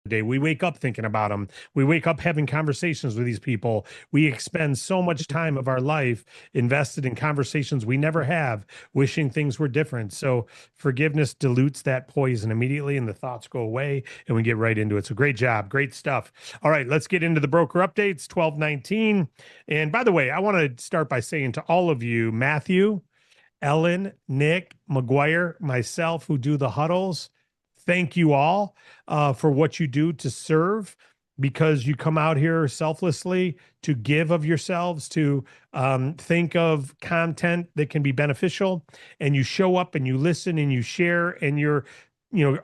day. We wake up thinking about them. We wake up having conversations with these people. We expend so much time of our life invested in conversations we never have, wishing things were different. So forgiveness dilutes that poison immediately and the thoughts go away and we get right into it. So great job. Great stuff. All right, let's get into the broker updates, 1219. And by the way, I want to start by saying to all of you, Matthew, Ellen, Nick, McGuire, myself, who do the huddles, thank you all for what you do to serve, because you come out here selflessly to give of yourselves, to think of content that can be beneficial, and you show up and you listen and you share, and you're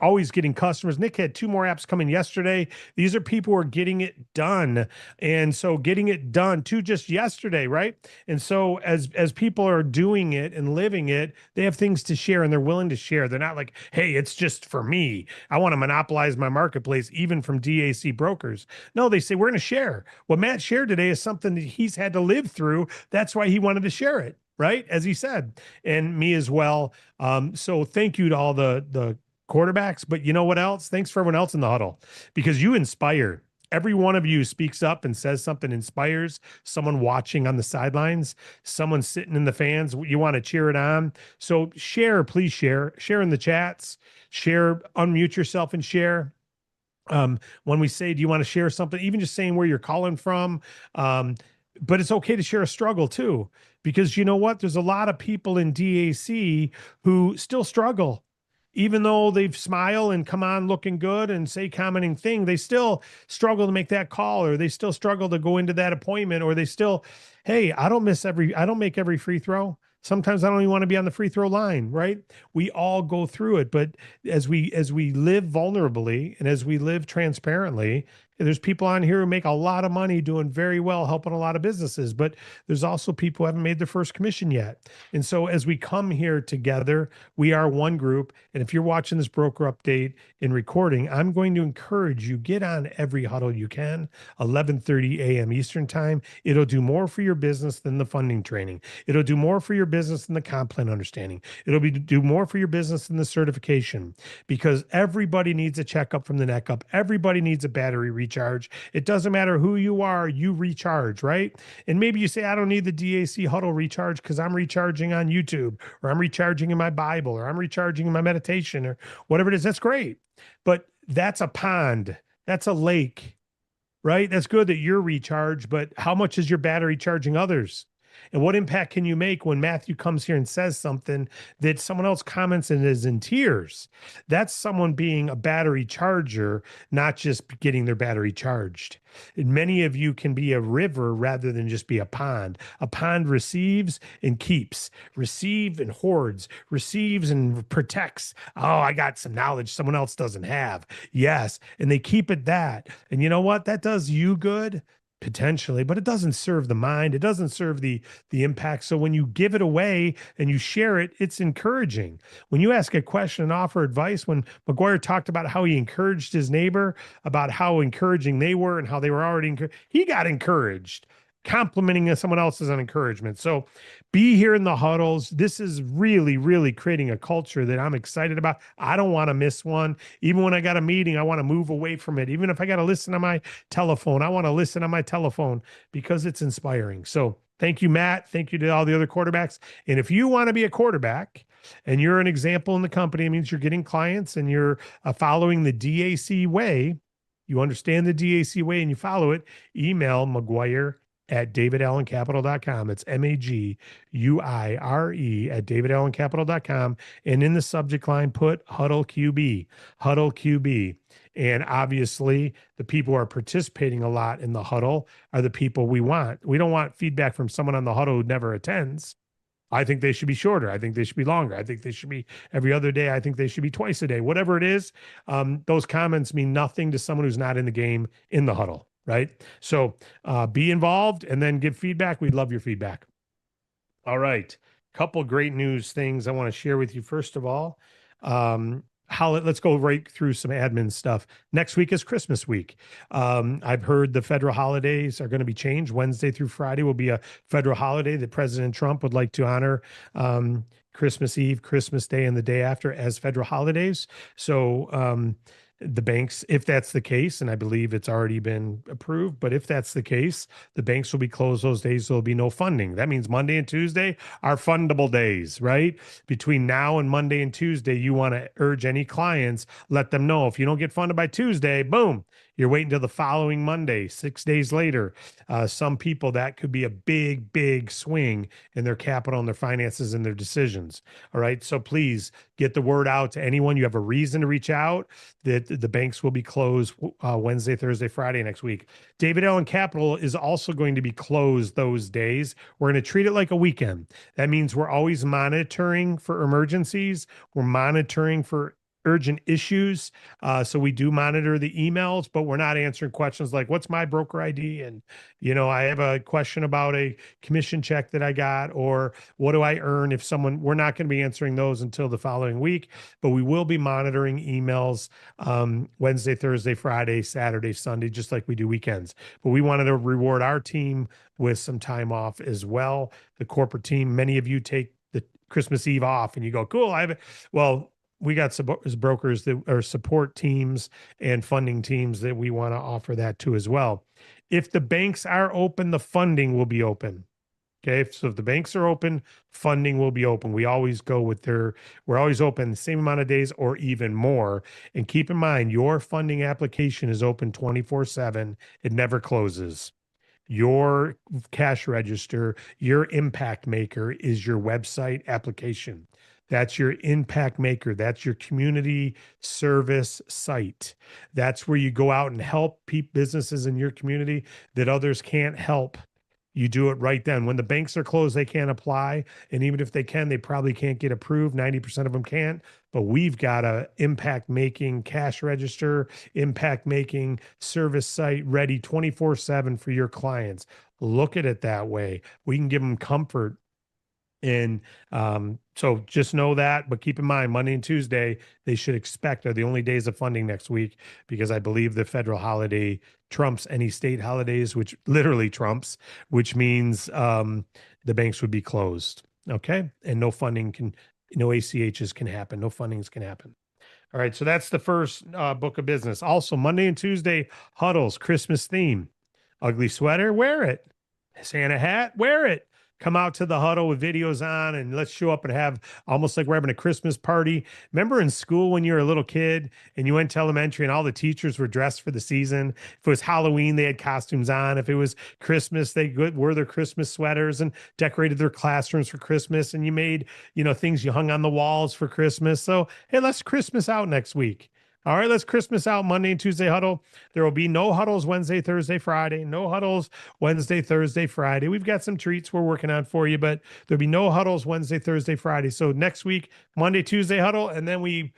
always getting customers. Nick had 2 more apps coming yesterday. These are people who are getting it done. And so getting it done too, just yesterday, right? And so as people are doing it and living it, they have things to share and they're willing to share. They're not like, hey, it's just for me. I want to monopolize my marketplace, even from DAC brokers. No, they say, we're going to share. What Matt shared today is something that he's had to live through. That's why he wanted to share it, right? As he said, and me as well. So thank you to all the quarterbacks, but you know what else? Thanks for everyone else in the huddle, because you inspire. Every one of you speaks up and says something, inspires someone watching on the sidelines, someone sitting in the fans. You want to cheer it on. So share, please share in the chats, share, unmute yourself and share. When we say, do you want to share something, even just saying where you're calling from. But it's okay to share a struggle too, because you know what? There's a lot of people in DAC who still struggle. Even though they've smile and come on looking good and say commenting thing, they still struggle to make that call, or they still struggle to go into that appointment, or they still, hey, I don't make every free throw. Sometimes I don't even want to be on the free throw line, right? We all go through it, but as we live vulnerably and as we live transparently, there's people on here who make a lot of money doing very well, helping a lot of businesses, but there's also people who haven't made their first commission yet. And so as we come here together, we are one group. And if you're watching this broker update in recording, I'm going to encourage you, get on every huddle you can, 11:30 a.m. Eastern time. It'll do more for your business than the funding training. It'll do more for your business than the comp plan understanding. Do more for your business than the certification, because everybody needs a checkup from the neck up. Everybody needs a battery recharge. It doesn't matter who you are, you recharge, right? And maybe you say, I don't need the DAC huddle recharge because I'm recharging on YouTube, or I'm recharging in my Bible, or I'm recharging in my meditation, or whatever it is. That's great. But that's a pond. That's a lake, right? That's good that you're recharged, but how much is your battery charging others? And what impact can you make when Matthew comes here and says something that someone else comments and is in tears? That's someone being a battery charger, not just getting their battery charged. And many of you can be a river rather than just be a pond. A pond receives and keeps, receives and hoards, receives and protects. Oh, I got some knowledge someone else doesn't have. Yes. And they keep it that. And you know what? That does you good. Potentially, but it doesn't serve the mind. It doesn't serve the impact. So when you give it away and you share it, it's encouraging. When you ask a question and offer advice, when McGuire talked about how he encouraged his neighbor, about how encouraging they were and how they were already encouraged, he got encouraged. Complimenting someone else is an encouragement. So be here in the huddles. This is really, really creating a culture that I'm excited about. I don't want to miss one. Even when I got a meeting, I want to move away from it. Even if I got to listen on my telephone, I want to listen on my telephone because it's inspiring. So thank you, Matt. Thank you to all the other quarterbacks. And if you want to be a quarterback and you're an example in the company, it means you're getting clients and you're following the DAC way. You understand the DAC way and you follow it. Email McGuire at davidallencapital.com. It's MAGUIRE at davidallencapital.com. And in the subject line, put Huddle QB, Huddle QB. And obviously, the people who are participating a lot in the huddle are the people we want. We don't want feedback from someone on the huddle who never attends. I think they should be shorter. I think they should be longer. I think they should be every other day. I think they should be twice a day. Whatever it is, those comments mean nothing to someone who's not in the game in the huddle. Right? So be involved and then give feedback. We'd love your feedback. All right. Couple great news things I want to share with you. First of all, let's go right through some admin stuff. Next week is Christmas week. I've heard the federal holidays are going to be changed. Wednesday through Friday will be a federal holiday that President Trump would like to honor. Christmas Eve, Christmas Day, and the day after as federal holidays. So The banks, if that's the case, and I believe it's already been approved, but if that's the case, the banks will be closed those days. There'll be no funding. That means Monday and Tuesday are fundable days, right? Between now and Monday and Tuesday, you want to urge any clients, let them know if you don't get funded by Tuesday, boom, you're waiting till the following Monday, 6 days later. Some people, that could be a big, big swing in their capital and their finances and their decisions. All right. So please get the word out to anyone. You have a reason to reach out, that the banks will be closed Wednesday, Thursday, Friday next week. David Allen Capital is also going to be closed those days. We're going to treat it like a weekend. That means we're always monitoring for emergencies. We're monitoring for urgent issues. So we do monitor the emails, but we're not answering questions like, what's my broker ID? And, I have a question about a commission check that I got, or what do I earn if someone, we're not going to be answering those until the following week, but we will be monitoring emails Wednesday, Thursday, Friday, Saturday, Sunday, just like we do weekends. But we wanted to reward our team with some time off as well. The corporate team, many of you take the Christmas Eve off and you go, cool, I have it. Well, we got some brokers that are support teams and funding teams that we want to offer that to as well. If the banks are open, the funding will be open. Okay. So if the banks are open, funding will be open. We always go with we're always open the same amount of days or even more. And keep in mind, your funding application is open 24/7. It never closes. Your cash register, your impact maker is your website application. That's your impact maker. That's your community service site. That's where you go out and help businesses in your community that others can't help. You do it right then. When the banks are closed, they can't apply. And even if they can, they probably can't get approved. 90% of them can't. But we've got a impact making cash register, impact making service site ready 24/7 for your clients. Look at it that way. We can give them comfort. And so just know that, but keep in mind, Monday and Tuesday, they should expect are the only days of funding next week, because I believe the federal holiday trumps any state holidays, which literally trumps, which means the banks would be closed. Okay. And no funding no ACHs can happen. No fundings can happen. All right. So that's the first book of business. Also, Monday and Tuesday huddles, Christmas theme. Ugly sweater, wear it. Santa hat, wear it. Come out to the huddle with videos on, and let's show up and have almost like we're having a Christmas party. Remember in school when you were a little kid and you went to elementary and all the teachers were dressed for the season? If it was Halloween, they had costumes on. If it was Christmas, they wore their Christmas sweaters and decorated their classrooms for Christmas. And you made, things you hung on the walls for Christmas. So, hey, let's Christmas out next week. All right, let's Christmas out Monday and Tuesday huddle. There will be no huddles Wednesday, Thursday, Friday. No huddles Wednesday, Thursday, Friday. We've got some treats we're working on for you, but there'll be no huddles Wednesday, Thursday, Friday. So next week, Monday, Tuesday huddle, and then we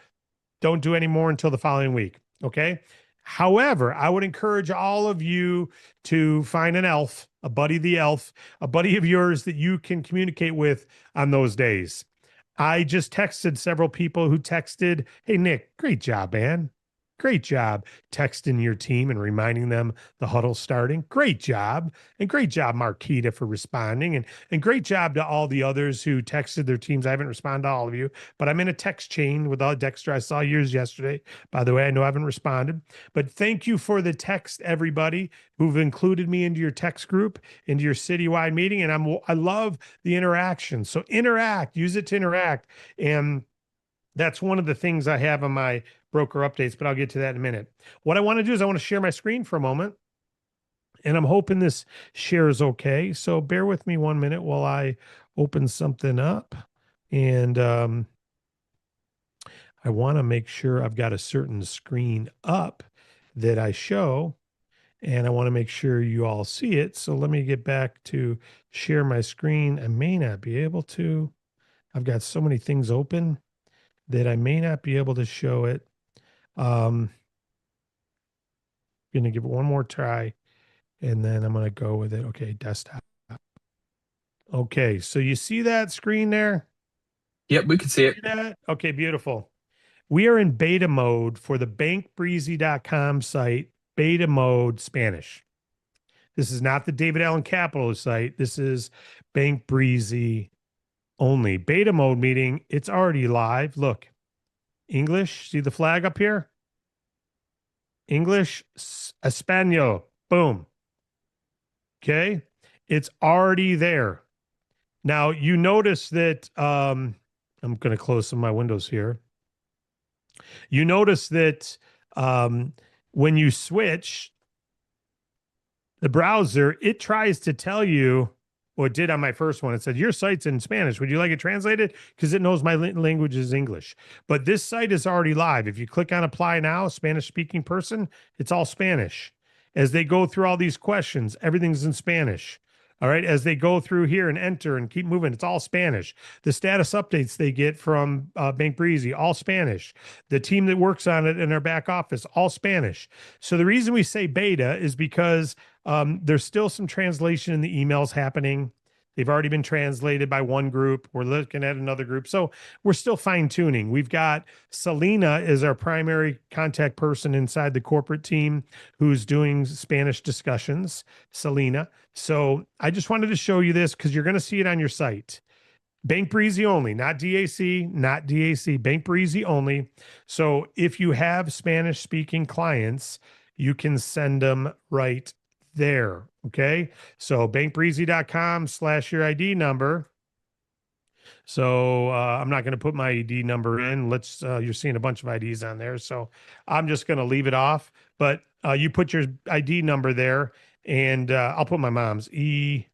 don't do any more until the following week. Okay. However, I would encourage all of you to find an elf, a buddy a buddy of yours that you can communicate with on those days. I just texted several people who texted, hey, Nick, great job, man. Great job texting your team and reminding them the huddle's starting. Great job. And great job, Marquita, for responding. And great job to all the others who texted their teams. I haven't responded to all of you, but I'm in a text chain with all Dexter. I saw yours yesterday. By the way, I know I haven't responded, but thank you for the text, everybody who've included me into your text group, into your citywide meeting. And I love the interaction. So interact, use it to interact. And that's one of the things I have on my broker updates, but I'll get to that in a minute. What I want to do is I want to share my screen for a moment, and I'm hoping this share is okay. So bear with me 1 minute while I open something up. And I want to make sure I've got a certain screen up that I show, and I want to make sure you all see it. So let me get back to share my screen. I may not be able to. I've got so many things open that I may not be able to show it. Going to give it one more try, and then I'm going to go with it. Okay, desktop. Okay, so you see that screen there? Yep, we can see it. See that? Okay, beautiful. We are in beta mode for the bankbreezy.com site, beta mode Spanish. This is not the David Allen Capital site. This is Bank Breezy only. Beta mode meeting, it's already live. Look, English, see the flag up here? English, Espanol. Boom. Okay. It's already there. Now you notice that I'm going to close some of my windows here. You notice that um, when you switch the browser, it tries to tell you, well, it did on my first one. It said, your site's in Spanish. Would you like it translated? Because it knows my language is English. But this site is already live. If you click on apply now, Spanish speaking person, it's all Spanish. As they go through all these questions, everything's in Spanish. All right. As they go through here and enter and keep moving, it's all Spanish. The status updates they get from Bank Breezy, all Spanish. The team that works on it in our back office, all Spanish. So the reason we say beta is because there's still some translation in the emails happening. They've already been translated by one group. We're looking at another group. So we're still fine tuning. We've got Selena is our primary contact person inside the corporate team who's doing Spanish discussions, Selena. So I just wanted to show you this because you're going to see it on your site. Bank Breezy only, not DAC, not DAC, Bank Breezy only. So if you have Spanish speaking clients, you can send them right there. Okay. So bankbreezy.com/your ID number. So I'm not going to put my ID number in. You're seeing a bunch of IDs on there. So I'm just going to leave it off, but you put your ID number there and I'll put my mom's Bank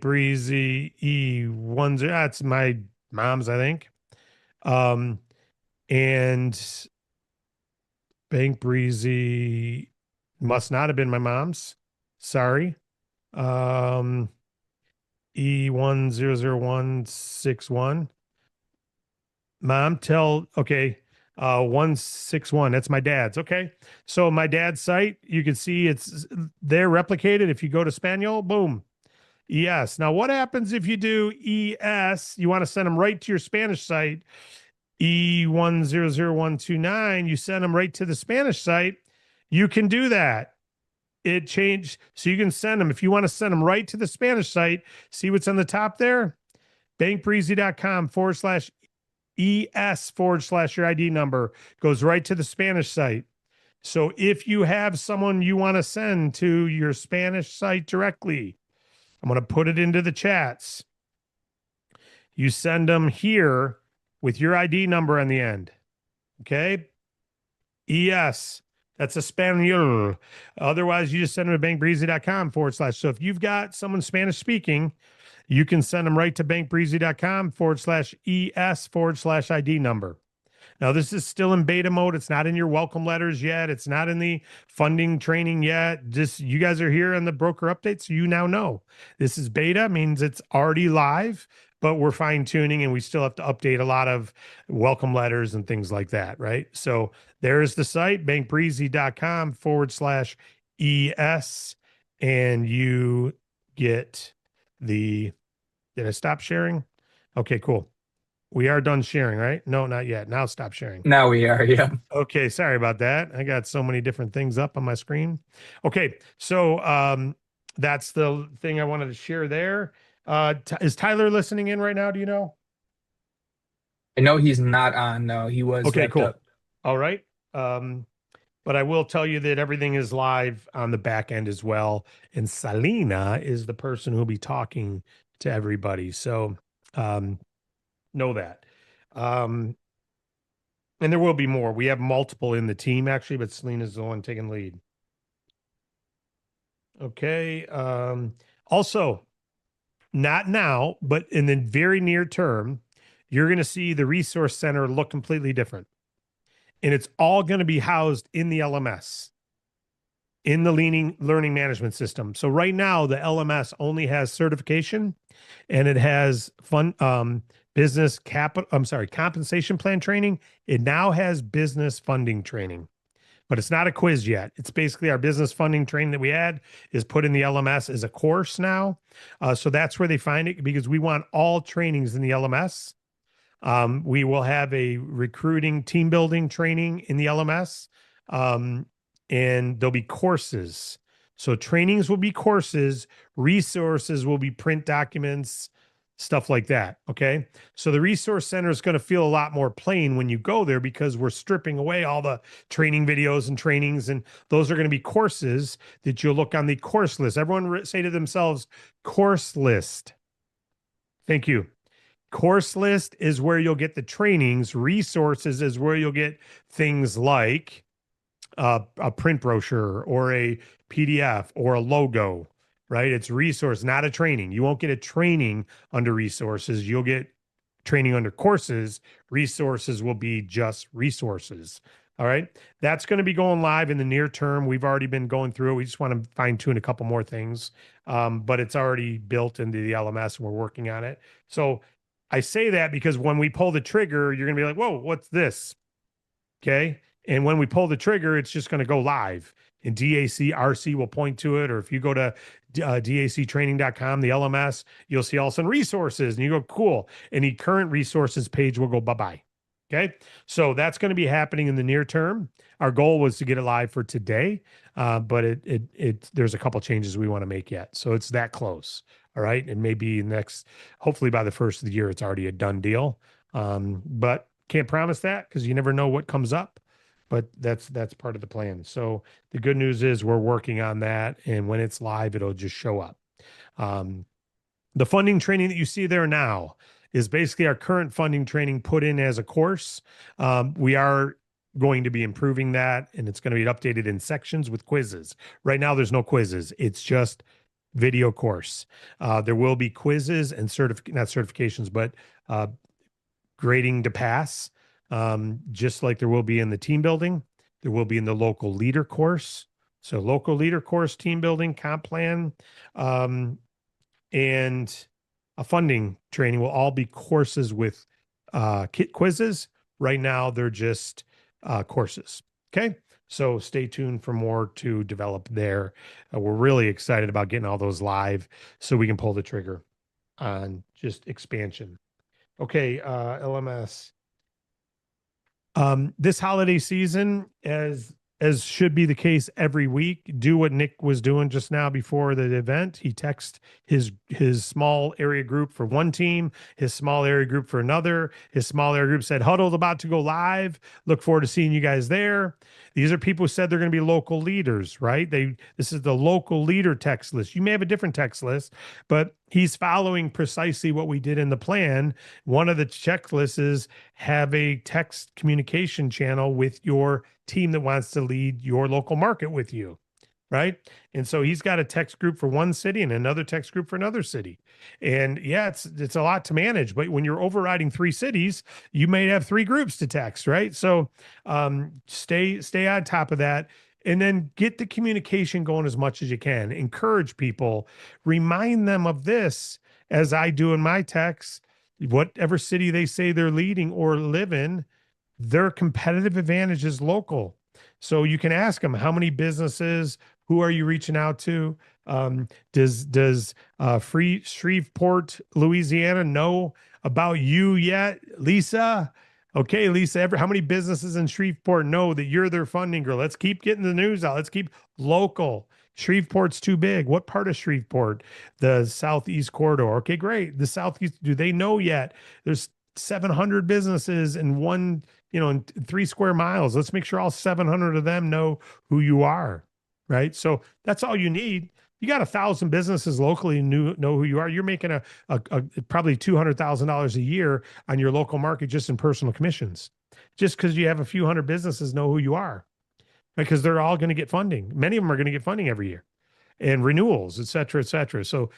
Breezy E10. That's my mom's, I think. And Bank Breezy must not have been my mom's. Sorry. E100161. Mom, okay. 161. That's my dad's. Okay. So my dad's site, you can see it's there replicated. If you go to Spaniel, boom. ES. Now, what happens if you do ES? You want to send them right to your Spanish site, E100129. You send them right to the Spanish site. You can do that. It changed. So you can send them. If you want to send them right to the Spanish site, see what's on the top there? bankbreezy.com/ES/your ID number goes right to the Spanish site. So if you have someone you want to send to your Spanish site directly, I'm going to put it into the chats. You send them here with your ID number on the end. Okay. ES. That's Espanol. Otherwise, you just send them to bankbreezy.com/. So if you've got someone Spanish speaking, you can send them right to bankbreezy.com/ES/ID number. Now, this is still in beta mode. It's not in your welcome letters yet. It's not in the funding training yet. Just you guys are here on the broker update, so you now know. This is beta, means it's already live, but we're fine tuning and we still have to update a lot of welcome letters and things like that, right? So there's the site, bankbreezy.com/ES, and you get the, did I stop sharing? Okay, cool. We are done sharing, right? No, not yet. Now stop sharing. Now we are, yeah. Okay, sorry about that. I got so many different things up on my screen. Okay, so that's the thing I wanted to share there. Is Tyler listening in right now? Do you know? I know he's not on. No, he was Okay, wrapped cool. up. All right. But I will tell you that everything is live on the back end as well. And Selena is the person who'll be talking to everybody. So know that. And there will be more. We have multiple in the team actually, but Selena's the one taking lead. Okay. Also, not now, but in the very near term, you're going to see the resource center look completely different. And it's all going to be housed in the LMS, in the learning management system. So right now, the LMS only has certification and it has compensation plan training. It now has business funding training, but it's not a quiz yet. It's basically our business funding training that we had is put in the LMS as a course now. So that's where they find it because we want all trainings in the LMS. We will have a recruiting team building training in the LMS, and there'll be courses. So trainings will be courses, resources will be print documents, stuff like that. Okay. So the resource center is going to feel a lot more plain when you go there because we're stripping away all the training videos and trainings. And those are going to be courses that you'll look on the course list. Everyone say to themselves, course list. Thank you. Course list is where you'll get the trainings. Resources is where you'll get things like a print brochure or a PDF or a logo, right? It's resource, not a training. You won't get a training under resources. You'll get training under courses. Resources will be just resources. All right. That's going to be going live in the near term. We've already been going through it. We just want to fine tune a couple more things, but it's already built into the LMS and we're working on it. So I say that because when we pull the trigger, you're going to be like, whoa, what's this? Okay. And when we pull the trigger, it's just going to go live. And DAC RC will point to it. Or if you go to dactraining.com, the LMS, you'll see all some resources and you go, cool. And the current resources page will go bye-bye. Okay. So that's going to be happening in the near term. Our goal was to get it live for today, but there's a couple changes we want to make yet. So it's that close. All right. And maybe hopefully by the first of the year, it's already a done deal. But can't promise that because you never know what comes up, but that's part of the plan. So the good news is we're working on that, and when it's live, it'll just show up. The funding training that you see there now is basically our current funding training put in as a course. We are going to be improving that, and it's going to be updated in sections with quizzes. Right now, there's no quizzes. It's just video course. There will be quizzes and not certifications, but grading to pass, just like there will be in the team building. There will be in the local leader course. So local leader course, team building, comp plan, and a funding training will all be courses with kit quizzes. Right now, they're just courses. Okay. So stay tuned for more to develop there. We're really excited about getting all those live so we can pull the trigger on just expansion. Okay, LMS. This holiday season, as should be the case every week, do what Nick was doing just now before the event. He texted his small area group for one team, his small area group for another. His small area group said, Huddle's about to go live. Look forward to seeing you guys there. These are people who said they're going to be local leaders, right? This is the local leader text list. You may have a different text list, but he's following precisely what we did in the plan. One of the checklists is have a text communication channel with your team that wants to lead your local market with you, right? And so he's got a text group for one city and another text group for another city. And yeah, it's a lot to manage, but when you're overriding 3 cities, you may have 3 groups to text, right? So stay on top of that. And then get the communication going as much as you can. Encourage people, remind them of this as I do in my texts. Whatever city they say they're leading or live in, their competitive advantage is local. So you can ask them, how many businesses, who are you reaching out to? Does Shreveport, Louisiana know about you yet, Lisa? Okay, Lisa, how many businesses in Shreveport know that you're their funding girl? Let's keep getting the news out. Let's keep local. Shreveport's too big. What part of Shreveport? The Southeast corridor. Okay, great. The Southeast, do they know yet? There's 700 businesses in in 3 square miles. Let's make sure all 700 of them know who you are, right? So that's all you need. You got 1,000 businesses locally know who you are. You're making a probably $200,000 a year on your local market just in personal commissions, just because you have a few hundred businesses know who you are, right? Because they're all going to get funding. Many of them are going to get funding every year, and renewals, et cetera, et cetera. So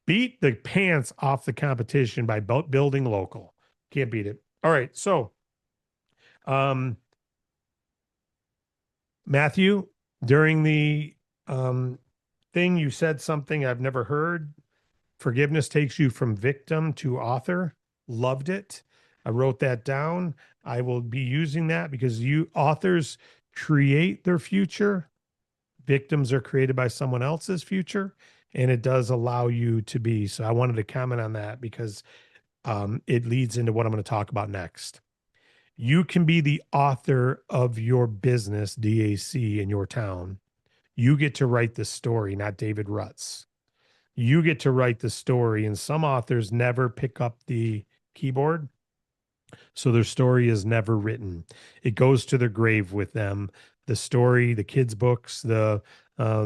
beat the pants off the competition by building local. Can't beat it. All right. So, Matthew, during the thing, you said something I've never heard. Forgiveness takes you from victim to author. Loved it. I wrote that down. I will be using that because authors create their future. Victims are created by someone else's future, and it does allow you to be. So I wanted to comment on that because it leads into what I'm going to talk about next. You can be the author of your business, DAC, in your town. You get to write the story, not David Rutz. You get to write the story, and some authors never pick up the keyboard. So their story is never written. It goes to their grave with them. The story, the kids' books, the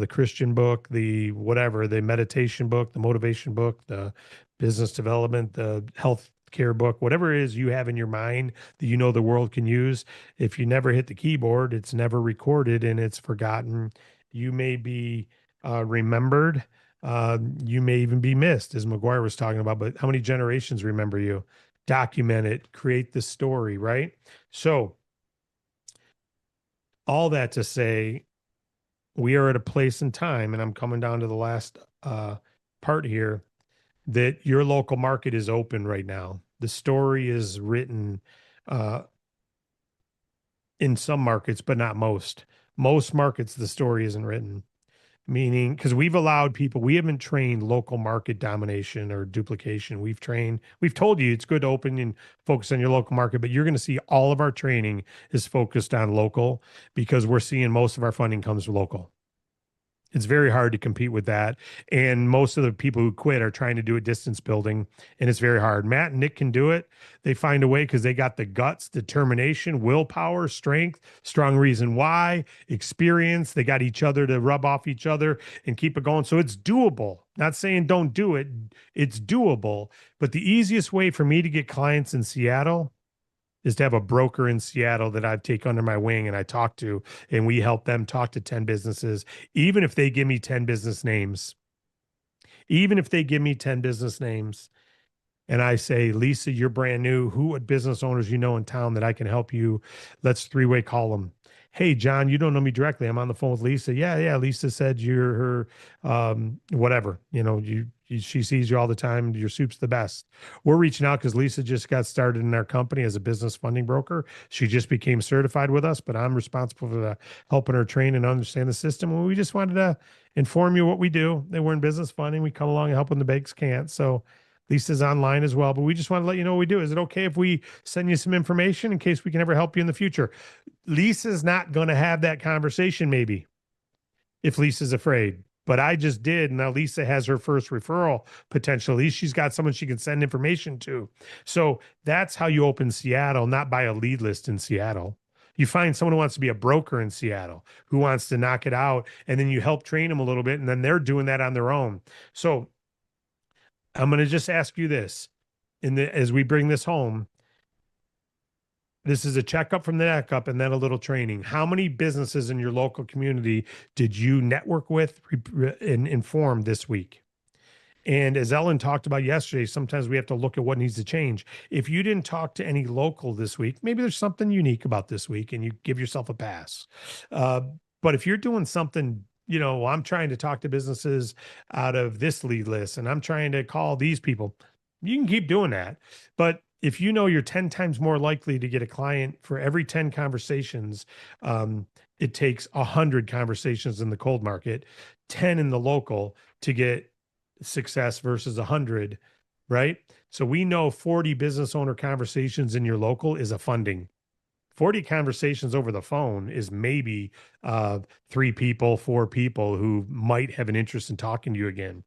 Christian book, the whatever, the meditation book, the motivation book, the business development, the health care book, whatever it is you have in your mind that you know the world can use. If you never hit the keyboard, it's never recorded and it's forgotten. You may be remembered. You may even be missed, as McGuire was talking about. But how many generations remember you? Document it, create the story, right? So, all that to say, we are at a place in time, and I'm coming down to the last part here, that your local market is open right now. The story is written uh, in some markets, but not most. Most markets, the story isn't written. Meaning, because we've allowed people, we haven't trained local market domination or duplication. We've told you it's good to open and focus on your local market, but you're going to see all of our training is focused on local because we're seeing most of our funding comes from local. It's very hard to compete with that. And most of the people who quit are trying to do a distance building, and it's very hard. Matt and Nick can do it. They find a way because they got the guts, determination, willpower, strength, strong reason why, experience. They got each other to rub off each other and keep it going. So it's doable. Not saying don't do it, it's doable. But the easiest way for me to get clients in Seattle is to have a broker in Seattle that I've taken under my wing and I talk to, and we help them talk to 10 businesses, even if they give me 10 business names, even if they give me 10 business names. And I say, Lisa, you're brand new. Who are business owners you know in town that I can help you? Let's three-way call them. Hey, John, you don't know me directly. I'm on the phone with Lisa. Yeah, yeah. Lisa said you're her, whatever. She sees you all the time. Your soup's the best. We're reaching out because Lisa just got started in our company as a business funding broker. She just became certified with us, but I'm responsible for helping her train and understand the system. And we just wanted to inform you what we do. That we're in business funding. We come along and help when the banks can't. So Lisa's online as well, but we just want to let you know what we do. Is it okay if we send you some information in case we can ever help you in the future? Lisa's not going to have that conversation maybe if Lisa's afraid, but I just did. Now Lisa has her first referral potential. At least she's got someone she can send information to. So that's how you open Seattle, not by a lead list in Seattle. You find someone who wants to be a broker in Seattle, who wants to knock it out, and then you help train them a little bit, and then they're doing that on their own. So I'm going to just ask you this as we bring this home. This is a checkup from the neck up and then a little training. How many businesses in your local community did you network with and inform this week? And as Ellen talked about yesterday, sometimes we have to look at what needs to change. If you didn't talk to any local this week, maybe there's something unique about this week and you give yourself a pass. Uh, but if you're doing something, I'm trying to talk to businesses out of this lead list and I'm trying to call these people, you can keep doing that. But if you know you're 10 times more likely to get a client for every 10 conversations, it takes 100 conversations in the cold market, 10 in the local to get success versus 100, right? So we know 40 business owner conversations in your local is a funding. 40 conversations over the phone is maybe 3 people, 4 people who might have an interest in talking to you again,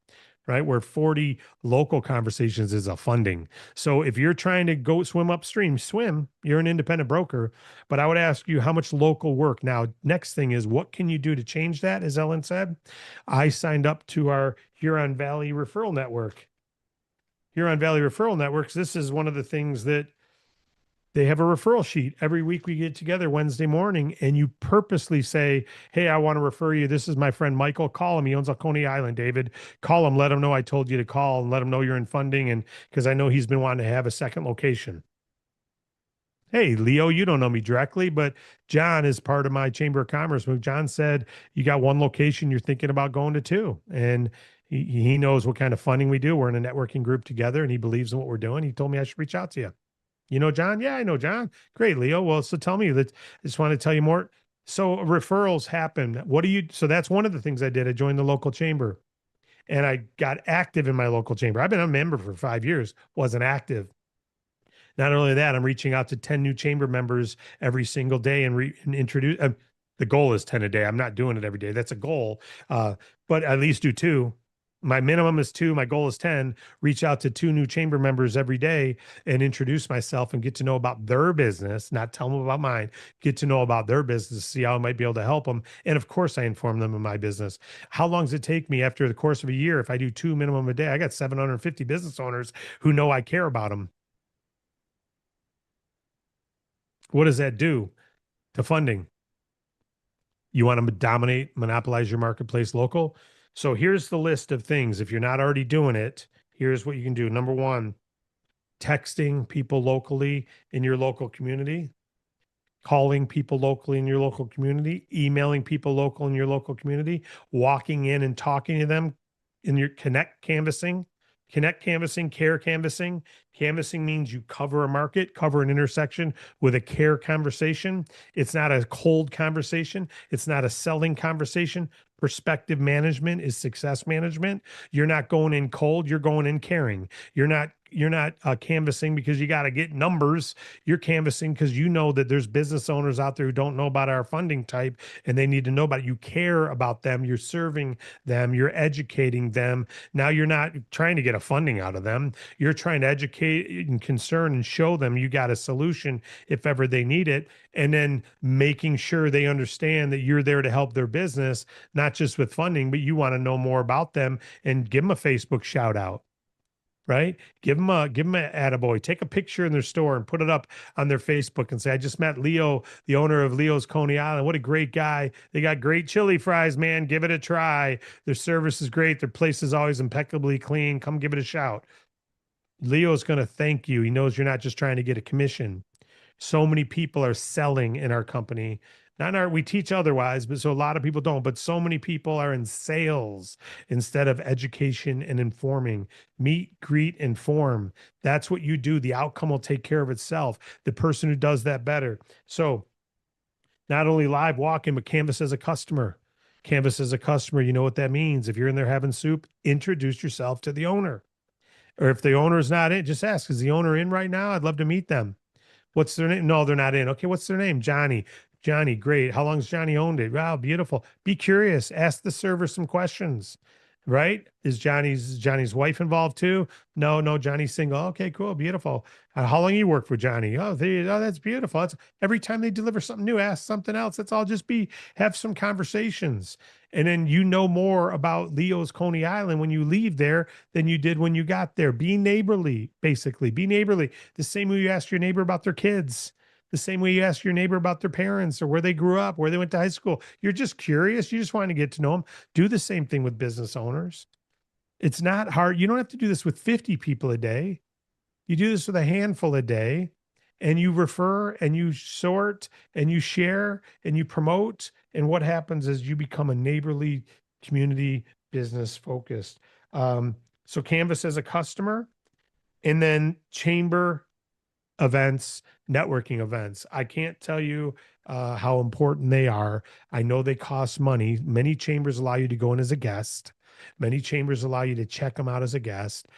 right? Where 40 local conversations is a funding. So if you're trying to go swim upstream, swim, you're an independent broker. But I would ask you how much local work. Now, next thing is what can you do to change that? As Ellen said, I signed up to our Huron Valley Referral Network. Huron Valley Referral Networks, this is one of the things that they have a referral sheet. Every week we get together Wednesday morning and you purposely say, hey, I want to refer you. This is my friend Michael. Call him. He owns Coney Island, David. Call him. Let him know I told you to call and let him know you're in funding. And because I know he's been wanting to have a second location. Hey, Leo, you don't know me directly, but John is part of my Chamber of Commerce. When John said you got one location, you're thinking about going to 2. And he knows what kind of funding we do. We're in a networking group together and he believes in what we're doing. He told me I should reach out to you. You know, John? Yeah, I know John. Great, Leo. Well, so tell me that I just want to tell you more. So referrals happen. So that's one of the things I did. I joined the local chamber and I got active in my local chamber. I've been a member for 5 years, wasn't active. Not only that, I'm reaching out to 10 new chamber members every single day and introduce. The goal is 10 a day. I'm not doing it every day. That's a goal, but at least do 2. My minimum is 2. My goal is 10. Reach out to 2 new chamber members every day and introduce myself and get to know about their business, not tell them about mine, get to know about their business, see how I might be able to help them. And of course, I inform them of my business. How long does it take me after the course of a year? If I do 2 minimum a day, I got 750 business owners who know I care about them. What does that do to funding? You want to dominate, monopolize your marketplace local? So here's the list of things. If you're not already doing it, here's what you can do. Number one, texting people locally in your local community, calling people locally in your local community, emailing people local in your local community, walking in and talking to them in your connect canvassing, care canvassing. Canvassing means you cover a market, cover an intersection with a care conversation. It's not a cold conversation. It's not a selling conversation. Perspective management is success management. You're not going in cold, you're going in caring. You're not canvassing because you got to get numbers. You're canvassing because you know that there's business owners out there who don't know about our funding type and they need to know about it. You care about them. You're serving them. You're educating them. Now you're not trying to get a funding out of them. You're trying to educate and concern and show them you got a solution if ever they need it. And then making sure they understand that you're there to help their business, not just with funding, but you want to know more about them and give them a Facebook shout out. Right? Give them a attaboy. Take a picture in their store and put it up on their Facebook and say, I just met Leo, the owner of Leo's Coney Island. What a great guy. They got great chili fries, man. Give it a try. Their service is great. Their place is always impeccably clean. Come give it a shout. Leo's going to thank you. He knows you're not just trying to get a commission. So many people are selling in our company. Not in our, we teach otherwise, but so a lot of people don't. But so many people are in sales instead of education and informing. Meet, greet, inform. That's what you do. The outcome will take care of itself. The person who does that better. So not only live walk-in, but canvas as a customer. Canvas as a customer, you know what that means. If you're in there having soup, introduce yourself to the owner. Or if the owner is not in, just ask, is the owner in right now? I'd love to meet them. What's their name? No, they're not in. Okay, what's their name? Johnny. Johnny, great. How long's Johnny owned it? Wow, beautiful. Be curious. Ask the server some questions. Right? Is Johnny's wife involved too? No, no, Johnny's single. Okay, cool, beautiful. How long you work for Johnny? Oh, that's beautiful. That's every time they deliver something new, ask something else. Let's all just have some conversations. And then you know more about Leo's Coney Island when you leave there than you did when you got there. Be neighborly, basically. Be neighborly. The same way you ask your neighbor about their kids, the same way you ask your neighbor about their parents or where they grew up, where they went to high school. You're just curious. You just want to get to know them. Do the same thing with business owners. It's not hard. You don't have to do this with 50 people a day. You do this with a handful a day, and you refer and you sort and you share and you promote. And what happens is you become a neighborly community business focused. So Canvas as a customer, and then chamber events, networking events. I can't tell you how important they are. I know they cost money. Many chambers allow you to go in as a guest. Many chambers allow you to check them out as a guest.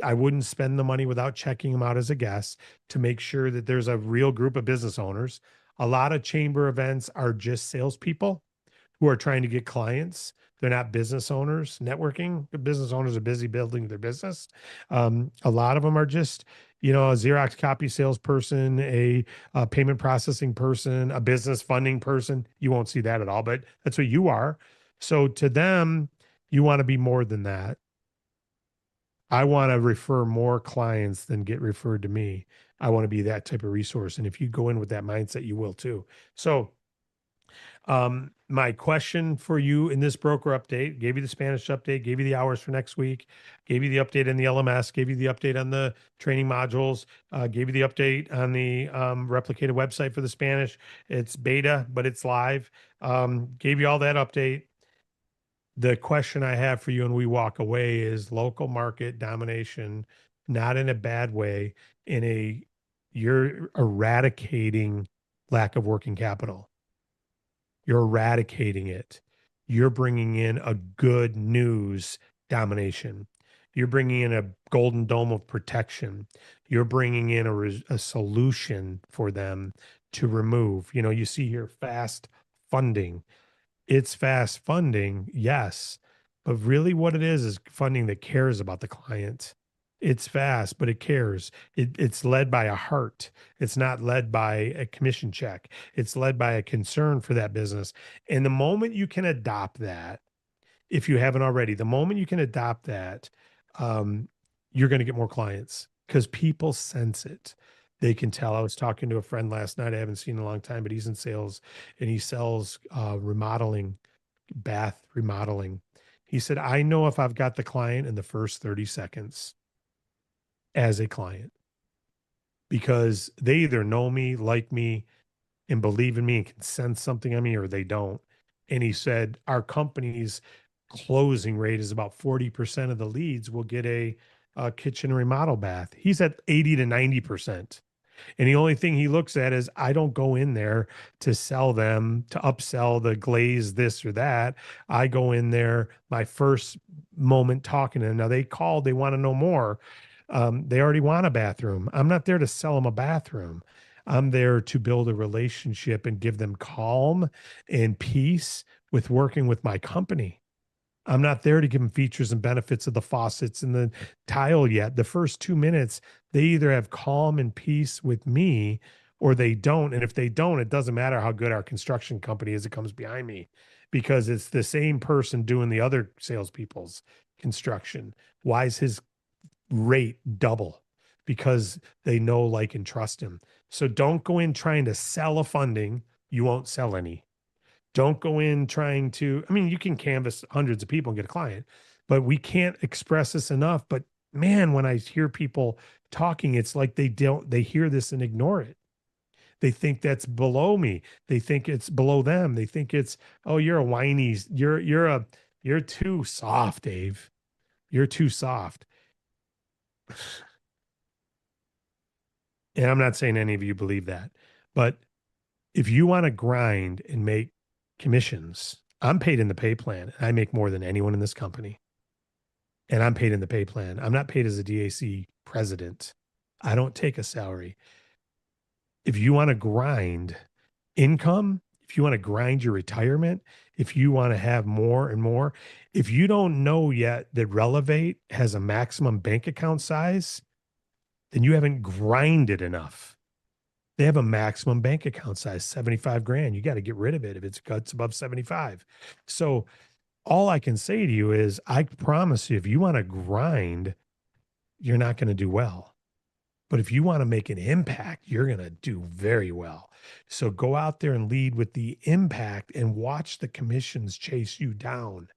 I wouldn't spend the money without checking them out as a guest to make sure that there's a real group of business owners. A lot of chamber events are just salespeople who are trying to get clients. They're not business owners networking. The business owners are busy building their business. A lot of them are just, a Xerox copy salesperson, a payment processing person, a business funding person. You won't see that at all, but that's what you are. So to them, you want to be more than that. I want to refer more clients than get referred to me. I want to be that type of resource. And if you go in with that mindset, you will too. So my question for you in this broker update, gave you the Spanish update, gave you the hours for next week, gave you the update in the LMS, gave you the update on the training modules, gave you the update on the replicated website for the Spanish. It's beta, but it's live. Gave you all that update. The question I have for you when we walk away is local market domination, not in a bad way, you're eradicating lack of working capital. You're eradicating it. You're bringing in a good news domination. You're bringing in a golden dome of protection. You're bringing in a solution for them to remove. You see here fast funding. It's fast funding, yes, But really what it is funding that cares about the client. It's fast, but it cares. It's led by a heart. It's not led by a commission check. It's led by a concern for that business. And the moment you can adopt that, if you haven't already, the moment you can adopt that, um, you're going to get more clients because people sense it. They can tell. I was talking to a friend last night I haven't seen in a long time, but he's in sales and he sells remodeling, bath remodeling. He said, I know if I've got the client in the first 30 seconds as a client because they either know me, like me, and believe in me and can sense something on me or they don't. And he said, our company's closing rate is about 40% of the leads will get a kitchen remodel bath. He's at 80 to 90%. And the only thing he looks at is I don't go in there to sell them, to upsell the glaze, this or that. I go in there, my first moment talking to them. Now they called, they want to know more. They already want a bathroom. I'm not there to sell them a bathroom. I'm there to build a relationship and give them calm and peace with working with my company. I'm not there to give them features and benefits of the faucets and the tile yet. The first 2 minutes, they either have calm and peace with me or they don't. And if they don't, it doesn't matter how good our construction company is that comes behind me because it's the same person doing the other salespeople's construction. Why is his rate double? Because they know, like, and trust him. So don't go in trying to sell a funding. You won't sell any. Don't go in trying to, I mean, you can canvas hundreds of people and get a client, but we can't express this enough. But man, when I hear people talking, it's like they hear this and ignore it. They think that's below me. They think it's below them. They think it's, oh, you're a whiny, you're too soft, Dave. You're too soft. And I'm not saying any of you believe that, but if you want to grind and make commissions, I'm paid in the pay plan. I make more than anyone in this company. And I'm paid in the pay plan. I'm not paid as a DAC president. I don't take a salary. If you want to grind income, if you want to grind your retirement, if you want to have more and more, if you don't know yet that Relevate has a maximum bank account size, then you haven't grinded enough. They have a maximum bank account size, 75 grand. You got to get rid of it if it's cuts above 75. So all I can say to you is I promise you, if you want to grind, you're not going to do well. But if you want to make an impact, you're going to do very well. So go out there and lead with the impact and watch the commissions chase you down.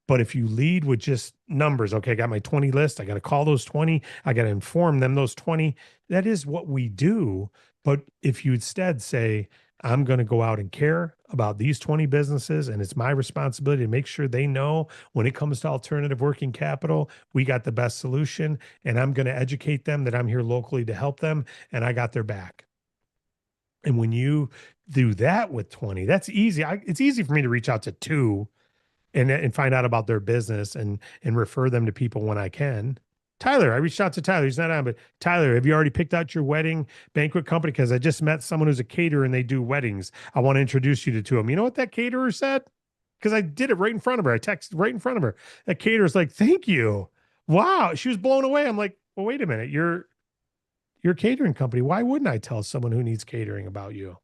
But if you lead with just numbers, okay, I got my 20 list. I got to call those 20. I got to inform them those 20. That is what we do. But if you instead say, I'm going to go out and care about these 20 businesses, and it's my responsibility to make sure they know when it comes to alternative working capital, we got the best solution, and I'm going to educate them that I'm here locally to help them, and I got their back. And when you do that with 20, that's easy. It's easy for me to reach out to 2 and find out about their business and refer them to people when I can. Tyler, I reached out to Tyler. He's not on, but Tyler, have you already picked out your wedding banquet company? Because I just met someone who's a caterer and they do weddings. I want to introduce you to them. You know what that caterer said? Because I did it right in front of her. I texted right in front of her. That caterer's like, thank you. Wow. She was blown away. I'm like, well, wait a minute. You're a catering company. Why wouldn't I tell someone who needs catering about you?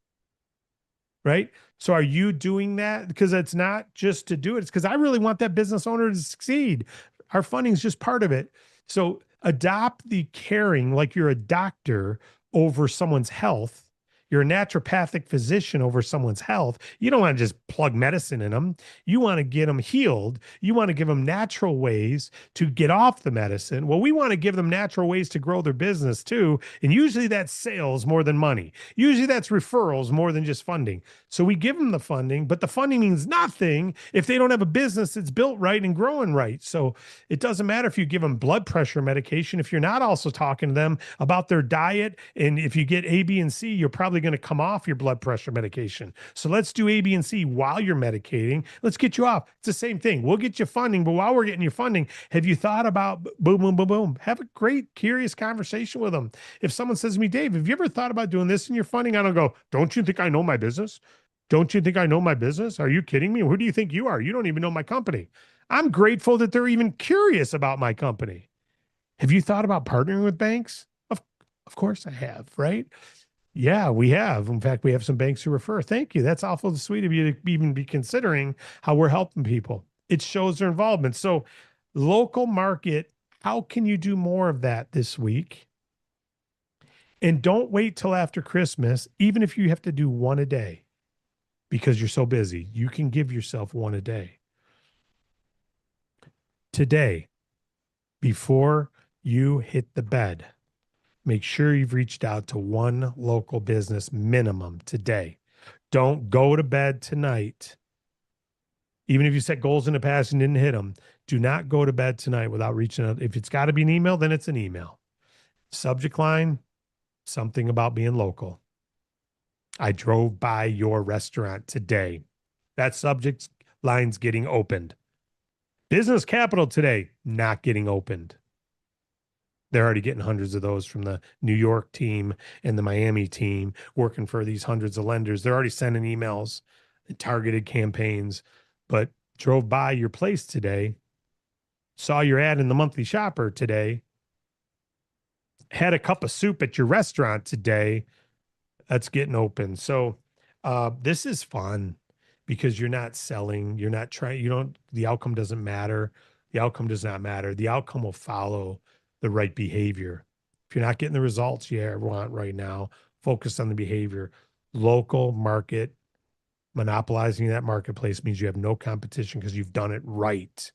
Right? So are you doing that? Because it's not just to do it. It's because I really want that business owner to succeed. Our funding is just part of it. So adopt the caring like you're a doctor over someone's health. You're a naturopathic physician over someone's health. You don't want to just plug medicine in them. You want to get them healed. You want to give them natural ways to get off the medicine. Well, we want to give them natural ways to grow their business too. And usually that's sales more than money. Usually that's referrals more than just funding. So we give them the funding, but the funding means nothing if they don't have a business that's built right and growing right. So it doesn't matter if you give them blood pressure medication. If you're not also talking to them about their diet, and if you get A, B, and C, you're probably going to come off your blood pressure medication. So let's do A, B, and C while you're medicating. Let's get you off. It's the same thing. We'll get you funding, but while we're getting you funding, have you thought about boom, boom, boom, boom? Have a great, curious conversation with them. If someone says to me, Dave, have you ever thought about doing this in your funding? I don't go, don't you think I know my business? Don't you think I know my business? Are you kidding me? Who do you think you are? You don't even know my company. I'm grateful that they're even curious about my company. Have you thought about partnering with banks? Of course I have, right? Yeah, we have. In fact, we have some banks who refer. Thank you. That's awful sweet of you to even be considering how we're helping people. It shows their involvement. So, local market, how can you do more of that this week? And don't wait till after Christmas, even if you have to do one a day because you're so busy. You can give yourself one a day. Today, before you hit the bed, make sure you've reached out to one local business minimum today. Don't go to bed tonight. Even if you set goals in the past and didn't hit them, do not go to bed tonight without reaching out. If it's got to be an email, then it's an email. Subject line, something about being local. I drove by your restaurant today. That subject line's getting opened. Business capital today, not getting opened. They're already getting hundreds of those from the New York team and the Miami team working for these hundreds of lenders. They're already sending emails, targeted campaigns, but drove by your place today, saw your ad in the monthly shopper today, had a cup of soup at your restaurant today. That's getting open. So this is fun because you're not selling, you're not trying, the outcome doesn't matter. The outcome does not matter. The outcome will follow the right behavior. If you're not getting the results you want right now, focus on the behavior. Local market, monopolizing that marketplace means you have no competition because you've done it right.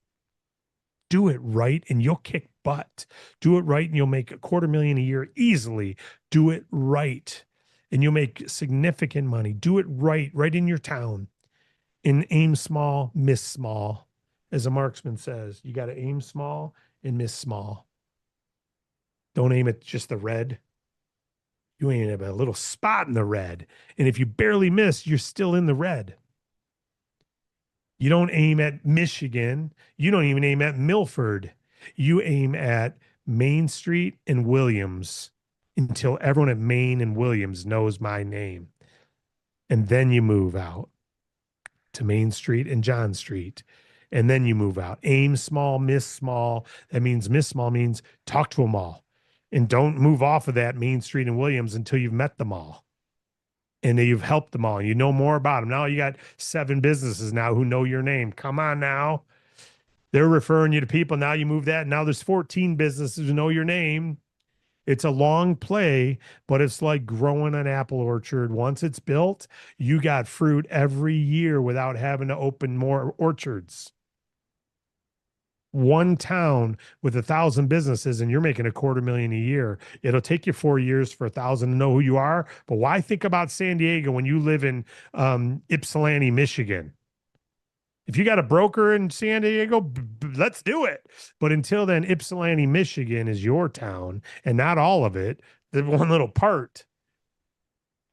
Do it right and you'll kick butt. Do it right and you'll make $250,000 a year easily. Do it right and you'll make significant money. Do it right in your town. And aim small, miss small. As a marksman says, you got to aim small and miss small. Don't aim at just the red. You aim at a little spot in the red. And if you barely miss, you're still in the red. You don't aim at Michigan. You don't even aim at Milford. You aim at Main Street and Williams until everyone at Main and Williams knows my name. And then you move out to Main Street and John Street. And then you move out. Aim small, miss small. That means miss small means talk to them all. And don't move off of that Main Street and Williams until you've met them all. And you've helped them all. You know more about them. Now you got 7 businesses now who know your name. Come on now. They're referring you to people. Now you move that. Now there's 14 businesses who know your name. It's a long play, but it's like growing an apple orchard. Once it's built, you got fruit every year without having to open more orchards. One town with 1,000 businesses and you're making $250,000 a year. It'll take you 4 years for 1,000 to know who you are. But why think about San Diego when you live in Ypsilanti, Michigan? If you got a broker in San Diego, let's do it. But until then, Ypsilanti, Michigan is your town and not all of it, the one little part.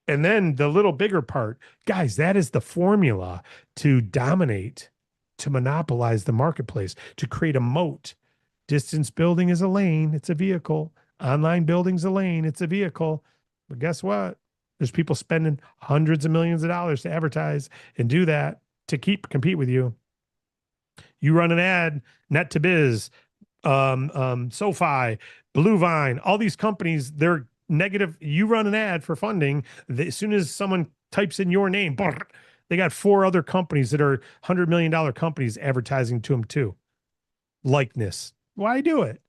And then the little bigger part, guys, that is the formula to dominate, to monopolize the marketplace, to create a moat. Distance building is a lane, it's a vehicle. Online building's a lane, it's a vehicle. But guess what? There's people spending hundreds of millions of dollars to advertise and do that to compete with you. You run an ad, Net to Biz, SoFi, Blue Vine, all these companies, they're negative. You run an ad for funding. As soon as someone types in your name, they got 4 other companies that are $100 million companies advertising to them too. Likeness. Why do it?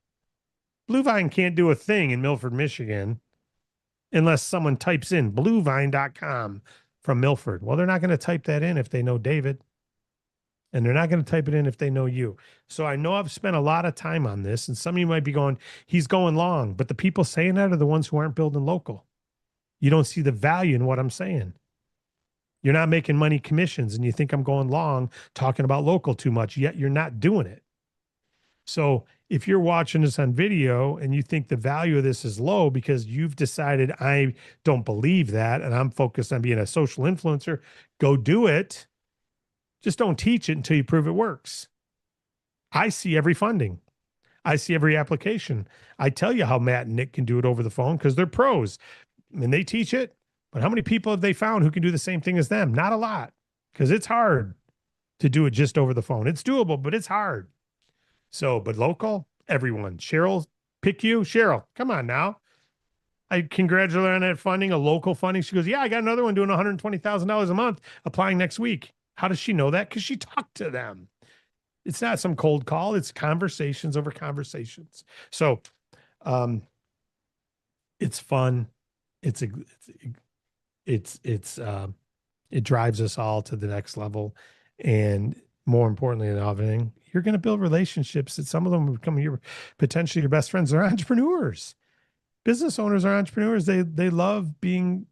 Blue Vine can't do a thing in Milford, Michigan, unless someone types in bluevine.com from Milford. Well, they're not going to type that in if they know David. And they're not going to type it in if they know you. So I know I've spent a lot of time on this, and some of you might be going, he's going long. But the people saying that are the ones who aren't building local. You don't see the value in what I'm saying. You're not making money commissions, and you think I'm going long talking about local too much, yet you're not doing it. So if you're watching this on video and you think the value of this is low because you've decided I don't believe that and I'm focused on being a social influencer, go do it. Just don't teach it until you prove it works. I see every funding. I see every application. I tell you how Matt and Nick can do it over the phone because they're pros and they teach it. But how many people have they found who can do the same thing as them? Not a lot, because it's hard to do it just over the phone. It's doable, but it's hard. So, but local, everyone. Cheryl, pick you. Cheryl, come on now. I congratulate her on that funding, a local funding. She goes, yeah, I got another one doing $120,000 a month applying next week. How does she know that? Because she talked to them. It's not some cold call. It's conversations over conversations. So, um, it's fun. It's a, it's it drives us all to the next level. And more importantly than everything, you're going to build relationships that some of them will become your potentially your best friends. They're entrepreneurs. Business owners are entrepreneurs. They love being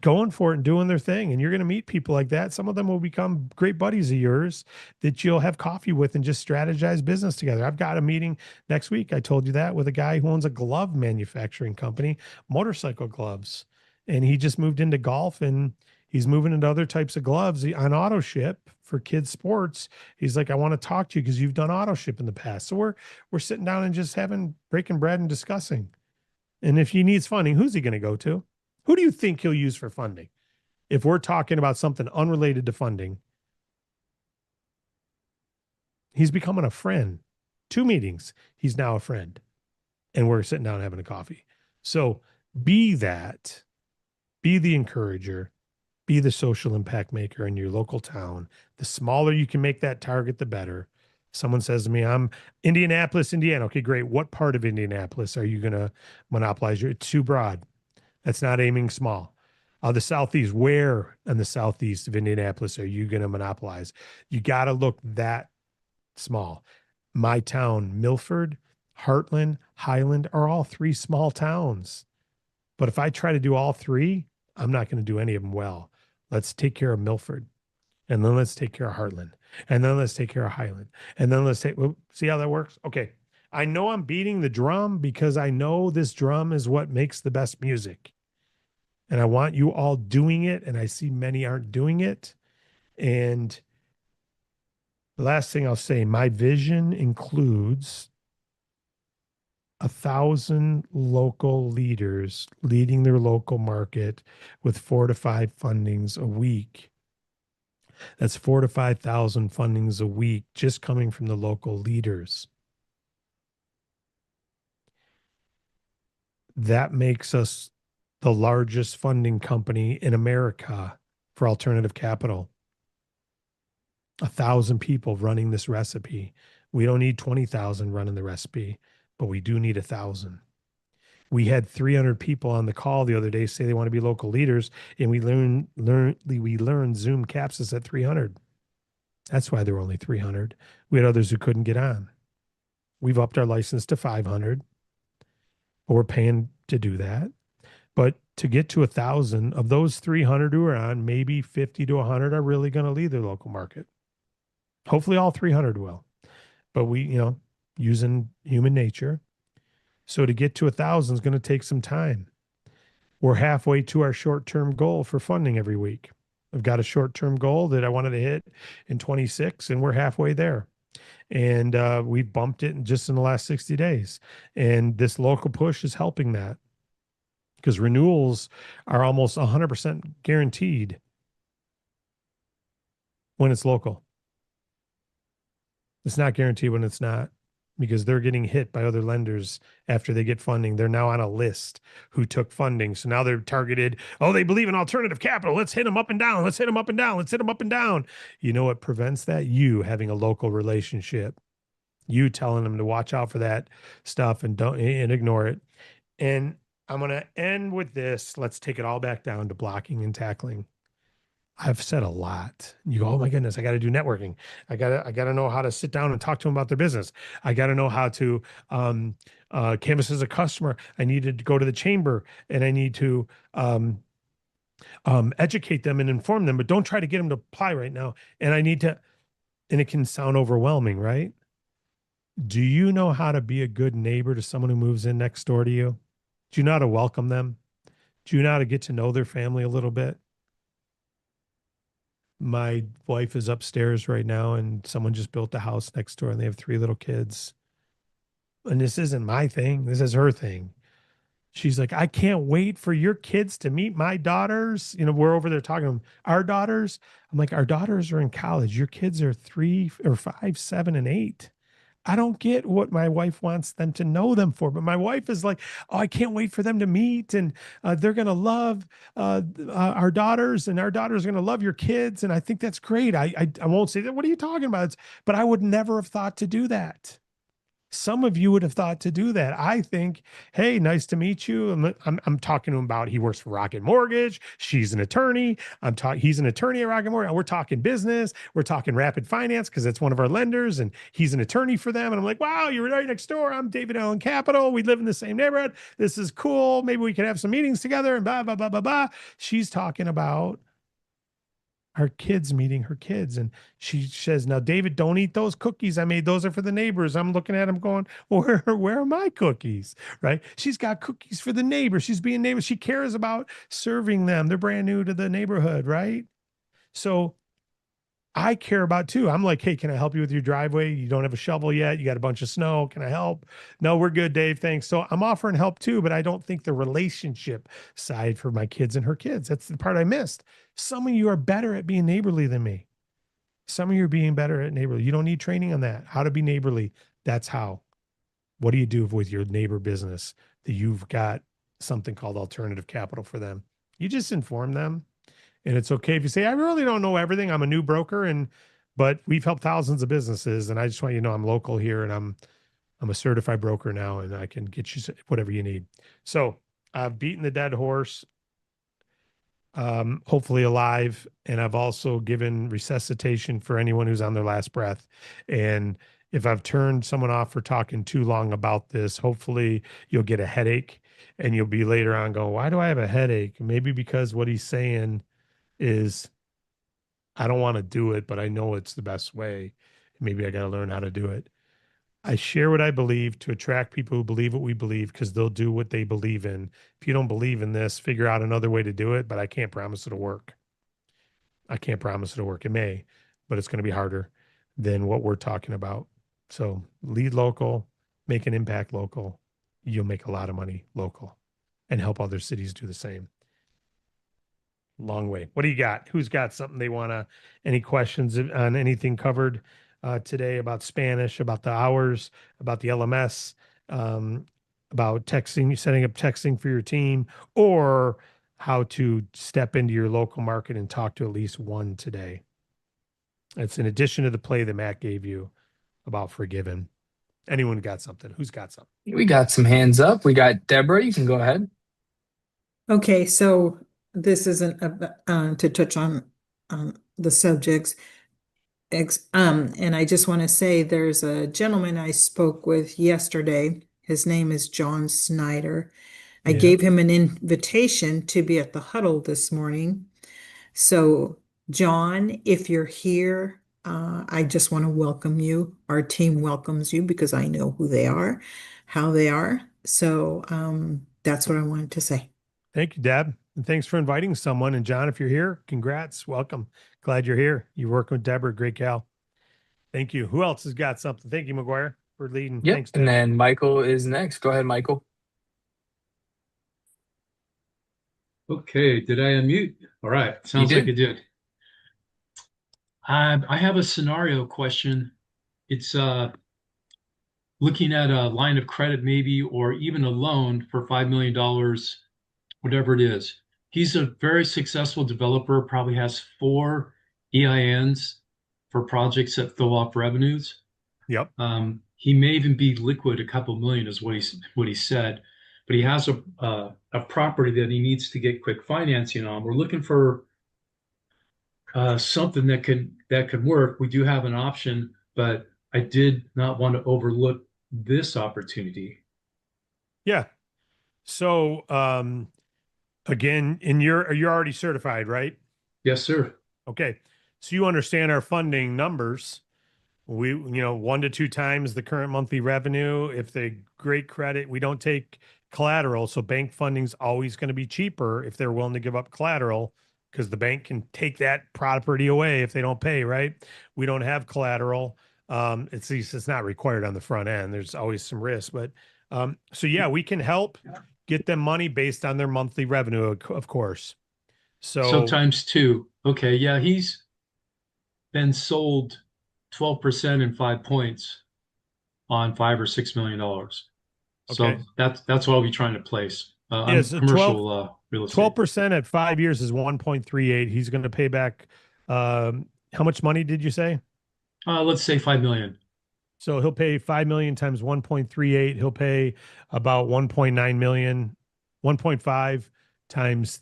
going for it and doing their thing. And you're going to meet people like that. Some of them will become great buddies of yours that you'll have coffee with and just strategize business together. I've got a meeting next week. I told you that, with a guy who owns a glove manufacturing company, motorcycle gloves. And he just moved into golf, and he's moving into other types of gloves on auto ship for kids sports. He's like, I want to talk to you because you've done auto ship in the past. So we're sitting down and just breaking bread and discussing. And if he needs funding, who's he going to go to? Who do you think he'll use for funding? If we're talking about something unrelated to funding, he's becoming a friend. 2 meetings, he's now a friend. And we're sitting down having a coffee. So be that, be the encourager, be the social impact maker in your local town. The smaller you can make that target, the better. Someone says to me, I'm Indianapolis, Indiana. Okay, great. What part of Indianapolis are you going to monopolize? It's too broad. That's not aiming small. The Southeast, where in the Southeast of Indianapolis are you going to monopolize? You got to look that small. My town, Milford, Heartland, Highland are all 3 small towns. But if I try to do all 3, I'm not going to do any of them well. Let's take care of Milford. And then let's take care of Heartland. And then let's take care of Highland. And then let's take, well, see how that works? Okay. I know I'm beating the drum because I know this drum is what makes the best music. And I want you all doing it. And I see many aren't doing it. And the last thing I'll say, my vision includes 1,000 local leaders leading their local market with 4 to 5 fundings a week. That's 4 to 5,000 fundings a week just coming from the local leaders. That makes us the largest funding company in America for alternative capital. 1,000 people running this recipe. We don't need 20,000 running the recipe, but we do need 1,000. We had 300 people on the call the other day say they want to be local leaders, and we learned Zoom caps us at 300. That's why there were only 300. We had others who couldn't get on. We've upped our license to 500, but we're paying to do that. But to get to 1,000 of those 300 who are on, maybe 50 to 100 are really going to leave their local market. Hopefully all 300 will, but we, using human nature. So to get to 1,000 is going to take some time. We're halfway to our short-term goal for funding every week. I've got a short-term goal that I wanted to hit in 26, and we're halfway there. And we've bumped it just in the last 60 days. And this local push is helping that, because renewals are almost 100% guaranteed when it's local. It's not guaranteed when it's not, because they're getting hit by other lenders after they get funding. They're now on a list who took funding. So now they're targeted. Oh, they believe in alternative capital. Let's hit them up and down. Let's hit them up and down. Let's hit them up and down. You know what prevents that? You having a local relationship. You telling them to watch out for that stuff and don't ignore it. And I'm going to end with this. Let's take it all back down to blocking and tackling. I've said a lot. You go, oh my goodness, I got to do networking. I got to know how to sit down and talk to them about their business. I got to know how to canvas as a customer. I need to go to the chamber, and I need to educate them and inform them, but don't try to get them to apply right now. And I need to, and it can sound overwhelming, right? Do you know how to be a good neighbor to someone who moves in next door to you? Do you know how to welcome them? Do you know how to get to know their family a little bit? My wife is upstairs right now, and someone just built a house next door, and they have 3 little kids. And this isn't my thing. This is her thing. She's like, I can't wait for your kids to meet my daughters. We're over there talking to them, our daughters. I'm like, our daughters are in college. Your kids are 3 or 5, 7, and 8. I don't get what my wife wants them to know them for, but my wife is like, oh, I can't wait for them to meet, and they're going to love our daughters, and our daughters are going to love your kids. And I think that's great. I won't say that. What are you talking about? But I would never have thought to do that. Some of you would have thought to do that. I think, hey, nice to meet you. I'm talking to him about he works for Rocket Mortgage. She's an attorney. He's an attorney at Rocket Mortgage. We're talking business. We're talking Rapid Finance because it's one of our lenders, and he's an attorney for them. And I'm like, wow, you're right next door. I'm David Allen Capital. We live in the same neighborhood. This is cool. Maybe we could have some meetings together and blah, blah, blah, blah, blah. She's talking about our kids meeting her kids. And she says, now, David, don't eat those cookies I made. Those are for the neighbors. I'm looking at them going, where are my cookies? Right. She's got cookies for the neighbors. She's being neighbor. She cares about serving them. They're brand new to the neighborhood. Right. So I care about too. I'm like, hey, can I help you with your driveway? You don't have a shovel yet. You got a bunch of snow. Can I help? No, we're good, Dave. Thanks. So I'm offering help too, but I don't think the relationship side for my kids and her kids. That's the part I missed. Some of you are better at being neighborly than me. Some of you are being better at neighborly. You don't need training on that. How to be neighborly. That's how. What do you do with your neighbor business that you've got something called alternative capital for them? You just inform them. And it's okay if you say, I really don't know everything. I'm a new broker, but we've helped thousands of businesses. And I just want you to know I'm local here, and I'm a certified broker now, and I can get you whatever you need. So I've beaten the dead horse, hopefully alive. And I've also given resuscitation for anyone who's on their last breath. And if I've turned someone off for talking too long about this, hopefully you'll get a headache, and you'll be later on going, why do I have a headache? Maybe because what he's saying is, I don't want to do it, but I know it's the best way. Maybe I got to learn how to do it. I share what I believe to attract people who believe what we believe, because they'll do what they believe in. If you don't believe in this, figure out another way to do it, but I can't promise it'll work. I can't promise it'll work. It may, but it's going to be harder than what we're talking about. So lead local, make an impact local. You'll make a lot of money local and help other cities do the same. Long way. What do you got? Who's got something they want to, any questions on anything covered today about Spanish, about the hours, about the LMS, um, about texting, setting up texting for your team, or how to step into your local market and talk to at least one today? It's in addition to the play that Matt gave you about forgiven. Anyone got something? Who's got something? We got some hands up. We got Deborah. You can go ahead. Okay, so this isn't to touch on the subjects. And I just want to say there's a gentleman I spoke with yesterday. His name is John Snyder. I Yeah. gave him an invitation to be at the huddle this morning. So, John, if you're here, I just want to welcome you. Our team welcomes you because I know who they are, how they are. So, that's what I wanted to say. Thank you, Deb. And thanks for inviting someone. And John, if you're here, congrats. Welcome. Glad you're here. You're working with Deborah. Great gal. Thank you. Who else has got something? Thank you, McGuire, for leading. Yep. Thanks, And Deb. then Michael is next. Go ahead, Michael. Okay, did I unmute? All right, You sounds like did. it did. I have a scenario question. It's looking at a line of credit maybe, or even a loan for $5 million, whatever it is. He's a very successful developer, probably has 4 EINs for projects that throw off revenues. Yep. He may even be liquid, a couple million is what he said, but he has a property that he needs to get quick financing on. We're looking for something that could work. We do have an option, but I did not want to overlook this opportunity. Yeah. So again, you're already certified, right? Yes, sir. Okay. So you understand our funding numbers. We, 1 to 2 times the current monthly revenue. If they great credit, we don't take collateral. So bank funding's always going to be cheaper if they're willing to give up collateral, because the bank can take that property away if they don't pay, right? We don't have collateral. It's not required on the front end. There's always some risk, but so yeah, we can help. get them money based on their monthly revenue, of course. So So times two. Okay, yeah, he's been sold 12% in 5 points on $5 or $6 million. So okay. that's what I'll be trying to place. Yeah, I'm so commercial real estate. 12% at 5 years is 1.38. He's going to pay back how much money did you say? Let's say 5 million. So he'll pay 5 million times 1.38. He'll pay about 1.9 million, 1.5 times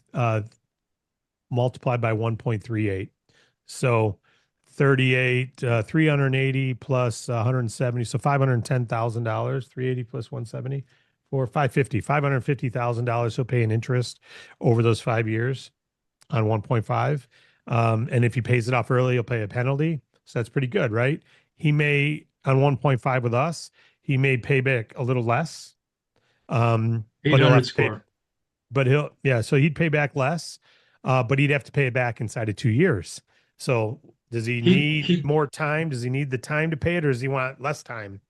multiplied by 1.38. So 38, 380 plus 170. So $510,000, 380 plus 170 or 550, $550,000 he'll pay in interest over those 5 years on 1.5. And if he pays it off early, he'll pay a penalty. So that's pretty good, right? He may, on 1.5 with us, he may pay back a little less, but he'll 800 have to pay, score. yeah, so he'd pay back less, but he'd have to pay it back inside of 2 years. So does he need He more time? Does he need the time to pay it, or does he want less time?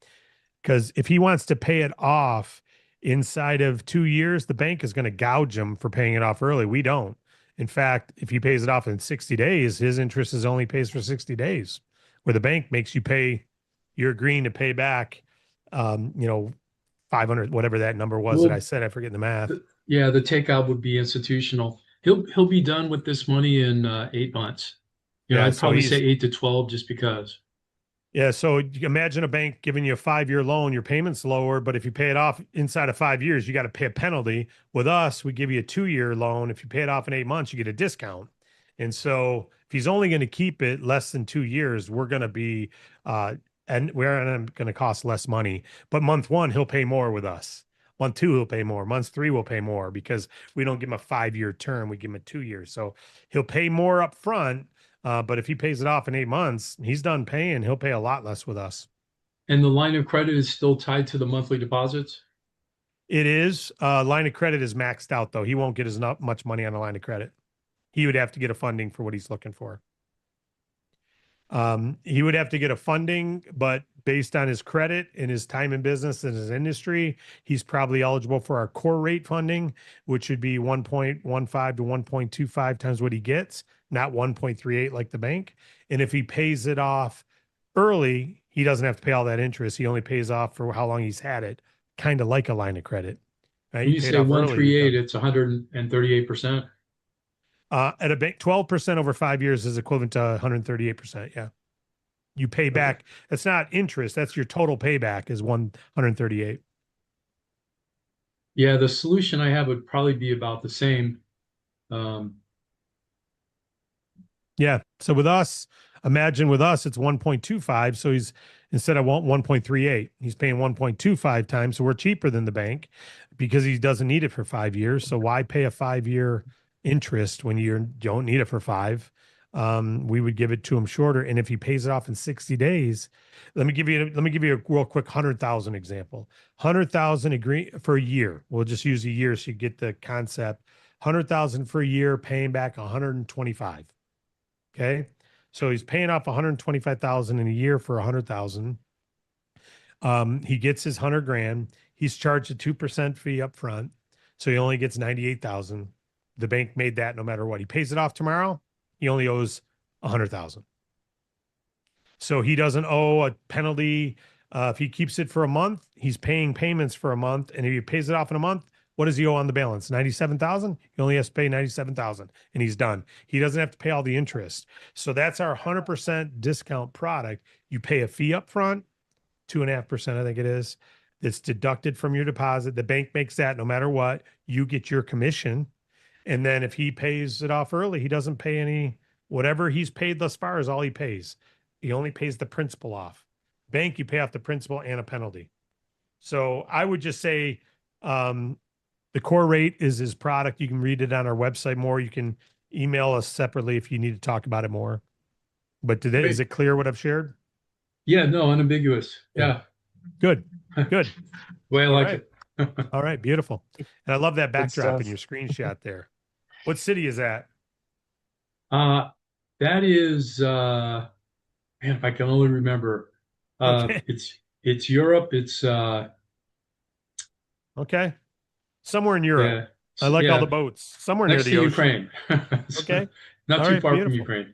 Because if he wants to pay it off inside of 2 years, the bank is going to gouge him for paying it off early. We don't. In fact, if he pays it off in 60 days, his interest is only pays for 60 days, where the bank makes you pay, you're agreeing to pay back, 500, whatever that number was that I well, said, I forget the math. yeah, the takeout would be institutional. He'll be done with this money in 8 months. Yeah. I'd So probably say he's, 8 to 12 just because. yeah. So you imagine a bank giving you a 5 year loan, your payment's lower, but if you pay it off inside of 5 years, you got to pay a penalty. With us, we give you a 2 year loan. If you pay it off in 8 months, you get a discount. And so if he's only going to keep it less than 2 years, we're going to be, and we're going to cost less money. But month one, he'll pay more with us. Month two, he'll pay more. Month three, we'll pay more because we don't give him a 5 year term. We give him a 2 year. So he'll pay more up front. But if he pays it off in 8 months, he's done paying. He'll pay a lot less with us. And the line of credit is still tied to the monthly deposits. It is. Line of credit is maxed out, though. He won't get as much money on a line of credit. He would have to get a funding for what he's looking for. He would have to get a funding, but based on his credit and his time in business and his industry, he's probably eligible for our core rate funding, which would be 1.15 to 1.25 times what he gets, not 1.38 like the bank. And if he pays it off early, he doesn't have to pay all that interest. He only pays off for how long he's had it, kind of like a line of credit. Right? When You you pay it say off early, 138, it's 138%. at a bank, 12% over 5 years is equivalent to 138%. Yeah. You pay Okay. back. That's not interest. That's your total payback is 138. Yeah, the solution I have would probably be about the same. Um, Yeah. So with us, imagine with us, it's 1.25. So he's instead of 1.38, he's paying 1.25 times. So we're cheaper than the bank because he doesn't need it for 5 years. So why pay a 5 year interest when you don't need it for five? We would give it to him shorter. And if he pays it off in 60 days, let me give you a real quick 100,000 example. 100,000 agree for a year. We'll just use a year so you get the concept. 100,000 for a year, paying back 125. Okay. So he's paying off 125,000 in a year for 100,000. He gets his 100 grand. He's charged a 2% fee up front. So he only gets 98,000. The bank made that no matter what. He pays it off tomorrow. He only owes 100,000. So he doesn't owe a penalty. If he keeps it for a month, he's paying payments for a month. And if he pays it off in a month, what does he owe on the balance? 97,000. He only has to pay 97,000 and he's done. He doesn't have to pay all the interest. So that's our 100% discount product. You pay a fee up front, 2.5%, I think it is. It's deducted from your deposit. The bank makes that no matter what. You get your commission. And then if he pays it off early, he doesn't pay any, whatever he's paid thus far is all he pays. He only pays the principal off. Bank, you pay off the principal and a penalty. So I would just say, the core rate is his product. You can read it on our website more. You can email us separately if you need to talk about it more. But is it clear what I've shared? yeah, no, unambiguous. Yeah. Good. Good. Way I All like right. it. All right. Beautiful. And I love that Good backdrop in stuff. your screenshot there. What city is that? That is man, if I can only remember. Okay. It's Europe. It's Okay. Somewhere in Europe. Yeah. I like all the Yeah. boats. Somewhere near Next to the ocean. Ukraine. Okay. Not All too right. far from Beautiful. Ukraine.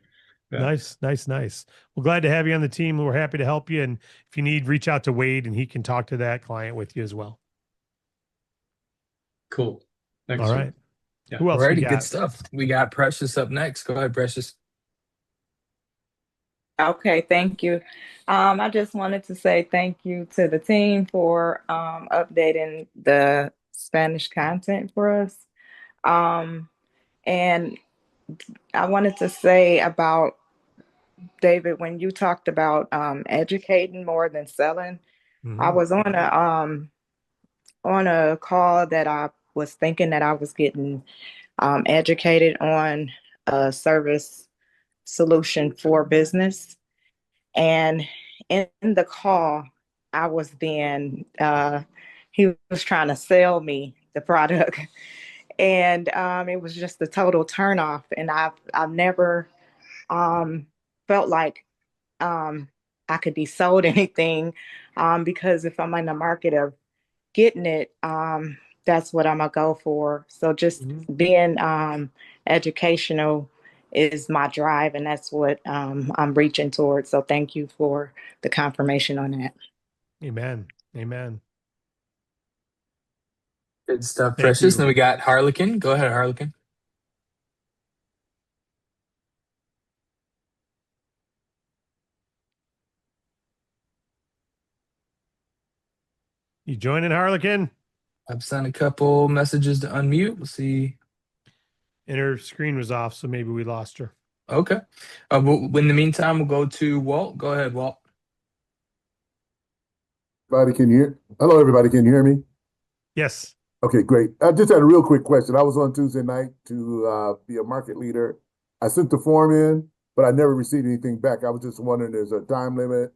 Yeah. Nice, nice, nice. Well, glad to have you on the team. We're happy to help you. And if you need, reach out to Wade and he can talk to that client with you as well. Cool. Thanks, All sir. right. Yeah. Who else we Alrighty, good got? stuff. We got Precious up next. Go ahead, Precious. Okay, thank you. I just wanted to say thank you to the team for updating the Spanish content for us. Um, and I wanted to say about David, when you talked about educating more than selling, I Mhm. was on a call that I was thinking that I was getting educated on a service solution for business. And in the call, I was then, he was trying to sell me the product. And it was just a total turnoff. And I've never felt like I could be sold anything because if I'm in the market of getting it, that's what I'm gonna go for. So just Mhm. being educational is my drive, and that's what I'm reaching towards. So thank you for the confirmation on that. Amen. Amen. Good stuff, Thank Precious. you. Then we got Harlequin. Go ahead, Harlequin. You joining, Harlequin? I've sent a couple messages to unmute. We'll see. And her screen was off, so maybe we lost her. Okay. In the meantime, we'll go to Walt. Go ahead, Walt. Everybody can hear. Hello, everybody. Can you hear me? Yes. Okay, great. I just had a real quick question. I was on Tuesday night to be a market leader. I sent the form in, but I never received anything back. I was just wondering, there's a time limit?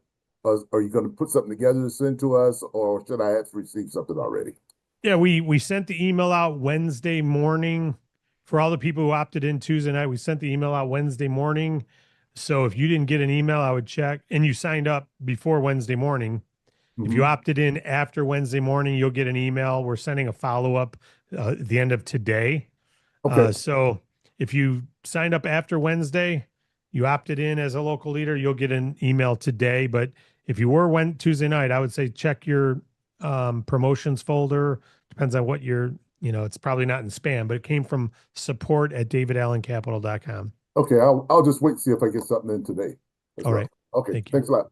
Are you going to put something together to send to us, or should I have received something already? Yeah, we sent the email out Wednesday morning for all the people who opted in Tuesday night. We sent the email out Wednesday morning. So if you didn't get an email, I would check. And you signed up before Wednesday morning. If you opted in after Wednesday morning, you'll get an email. We're sending a follow-up at the end of today. Okay. So if you signed up after Wednesday, you opted in as a local leader, you'll get an email today. But if you went Tuesday night, I would say check your promotions folder. Depends on what it's probably not in spam, but it came from support@davidallencapital.com. Okay, I'll just wait and see if I get something in today as All well. right. Okay, Thank you. thanks a lot.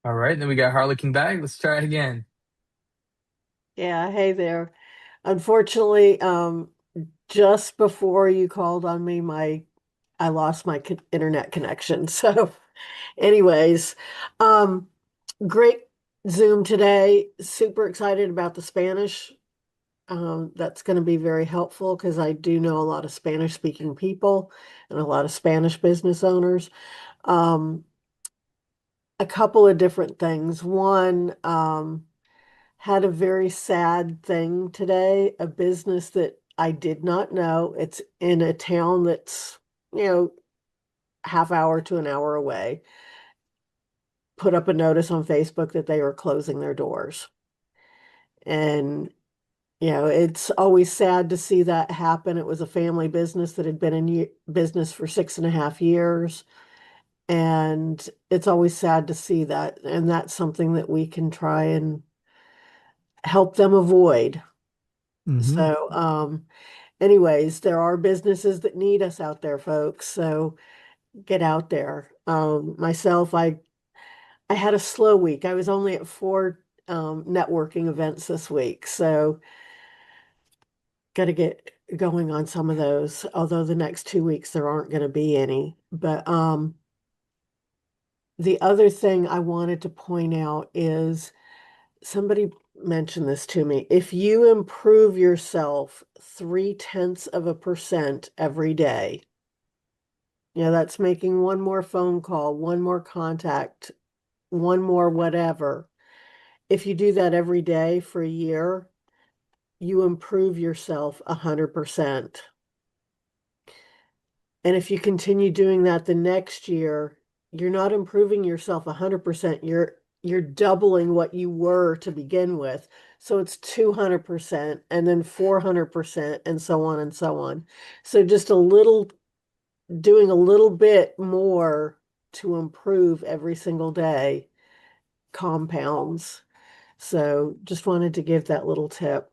All right. Then we got Harlequin back. Let's try it again. Yeah, hey there. Unfortunately, just before you called on me, I lost my internet connection. So, anyways, um, great Zoom today. Super excited about the Spanish. That's going to be very helpful because I do know a lot of Spanish speaking people and a lot of Spanish business owners. Um, a couple of different things. One, had a very sad thing today, a business that I did not know. It's in a town that's, you know, half hour to an hour away. Put up a notice on Facebook that they were closing their doors. And, it's always sad to see that happen. It was a family business that had been in business for 6.5 years. And it's always sad to see that. And that's something that we can try and help them avoid. Mhm. So, anyways, there are businesses that need us out there, folks. So get out there. Myself, I had a slow week. I was only at 4 networking events this week. So got to get going on some of those. Although the next 2 weeks there aren't going to be any. But the other thing I wanted to point out is somebody mentioned this to me. If you improve yourself 0.3% every day, that's making one more phone call, one more contact, one more whatever. If you do that every day for a year, you improve yourself 100%. And if you continue doing that the next year, you're not improving yourself 100%, you're you're doubling what you were to begin with. So it's 200% and then 400% and so on and so on. So just doing a little bit more to improve every single day compounds. So just wanted to give that little tip.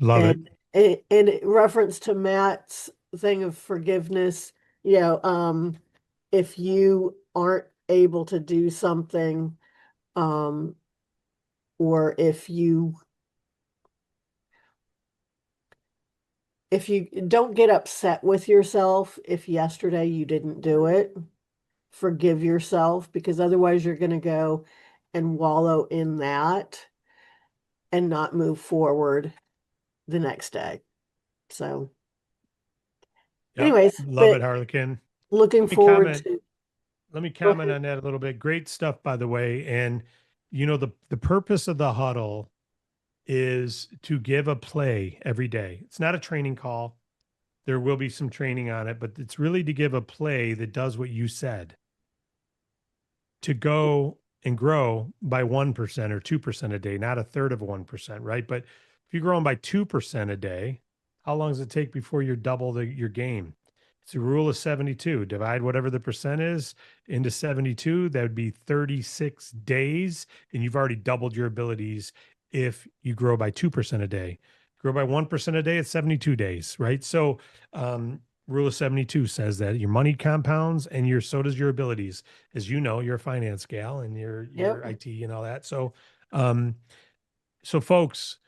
Love it. And in reference to Matt's thing of forgiveness, if you aren't able to do something, or if you don't get upset with yourself if yesterday you didn't do it, forgive yourself, because otherwise you're going to go and wallow in that and not move forward the next day. So Yep. anyways, Love it, but Harlequin. looking Let me forward comment. to, Let me go comment ahead. on that a little bit. Great stuff, by the way. And the purpose of the huddle is to give a play every day. It's not a training call. There will be some training on it, but it's really to give a play that does what you said, to go and grow by 1% or 2% a day, not a third of 1%, right? But if you're growing by 2% a day, how long does it take before you're double your game? It's a rule of 72. Divide whatever the percent is into 72. That would be 36 days. And you've already doubled your abilities if you grow by 2% a day. Grow by 1% a day, it's 72 days, right? So rule of 72 says that your money compounds and so does your abilities. As you know, you're a finance gal and you're Yep. IT and all that. So folks,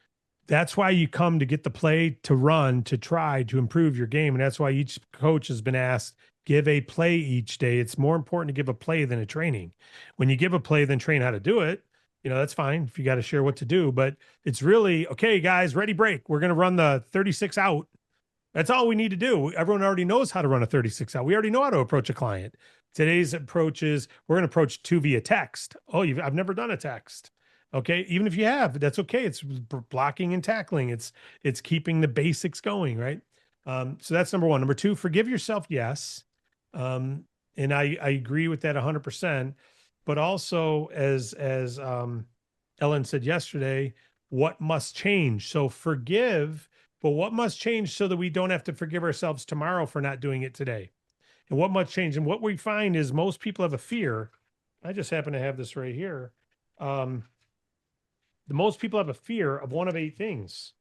that's why you come to get the play, to run, to try to improve your game. And that's why each coach has been asked, give a play each day. It's more important to give a play than a training. When you give a play, then train how to do it. That's fine if you got to share what to do, but it's really, okay, guys, ready, break. We're going to run the 36 out. That's all we need to do. Everyone already knows how to run a 36 out. We already know how to approach a client. Today's approach is we're going to approach two via text. Oh, I've never done a text. Okay. Even if you have, that's okay. It's blocking and tackling. It's keeping the basics going. Right. So that's number one. Number two, forgive yourself. Yes. And I agree with that 100%, but also as Ellen said yesterday, what must change? So forgive, but what must change so that we don't have to forgive ourselves tomorrow for not doing it today? And what must change? And what we find is most people have a fear. I just happen to have this right here. The most people have a fear of one of 8 things.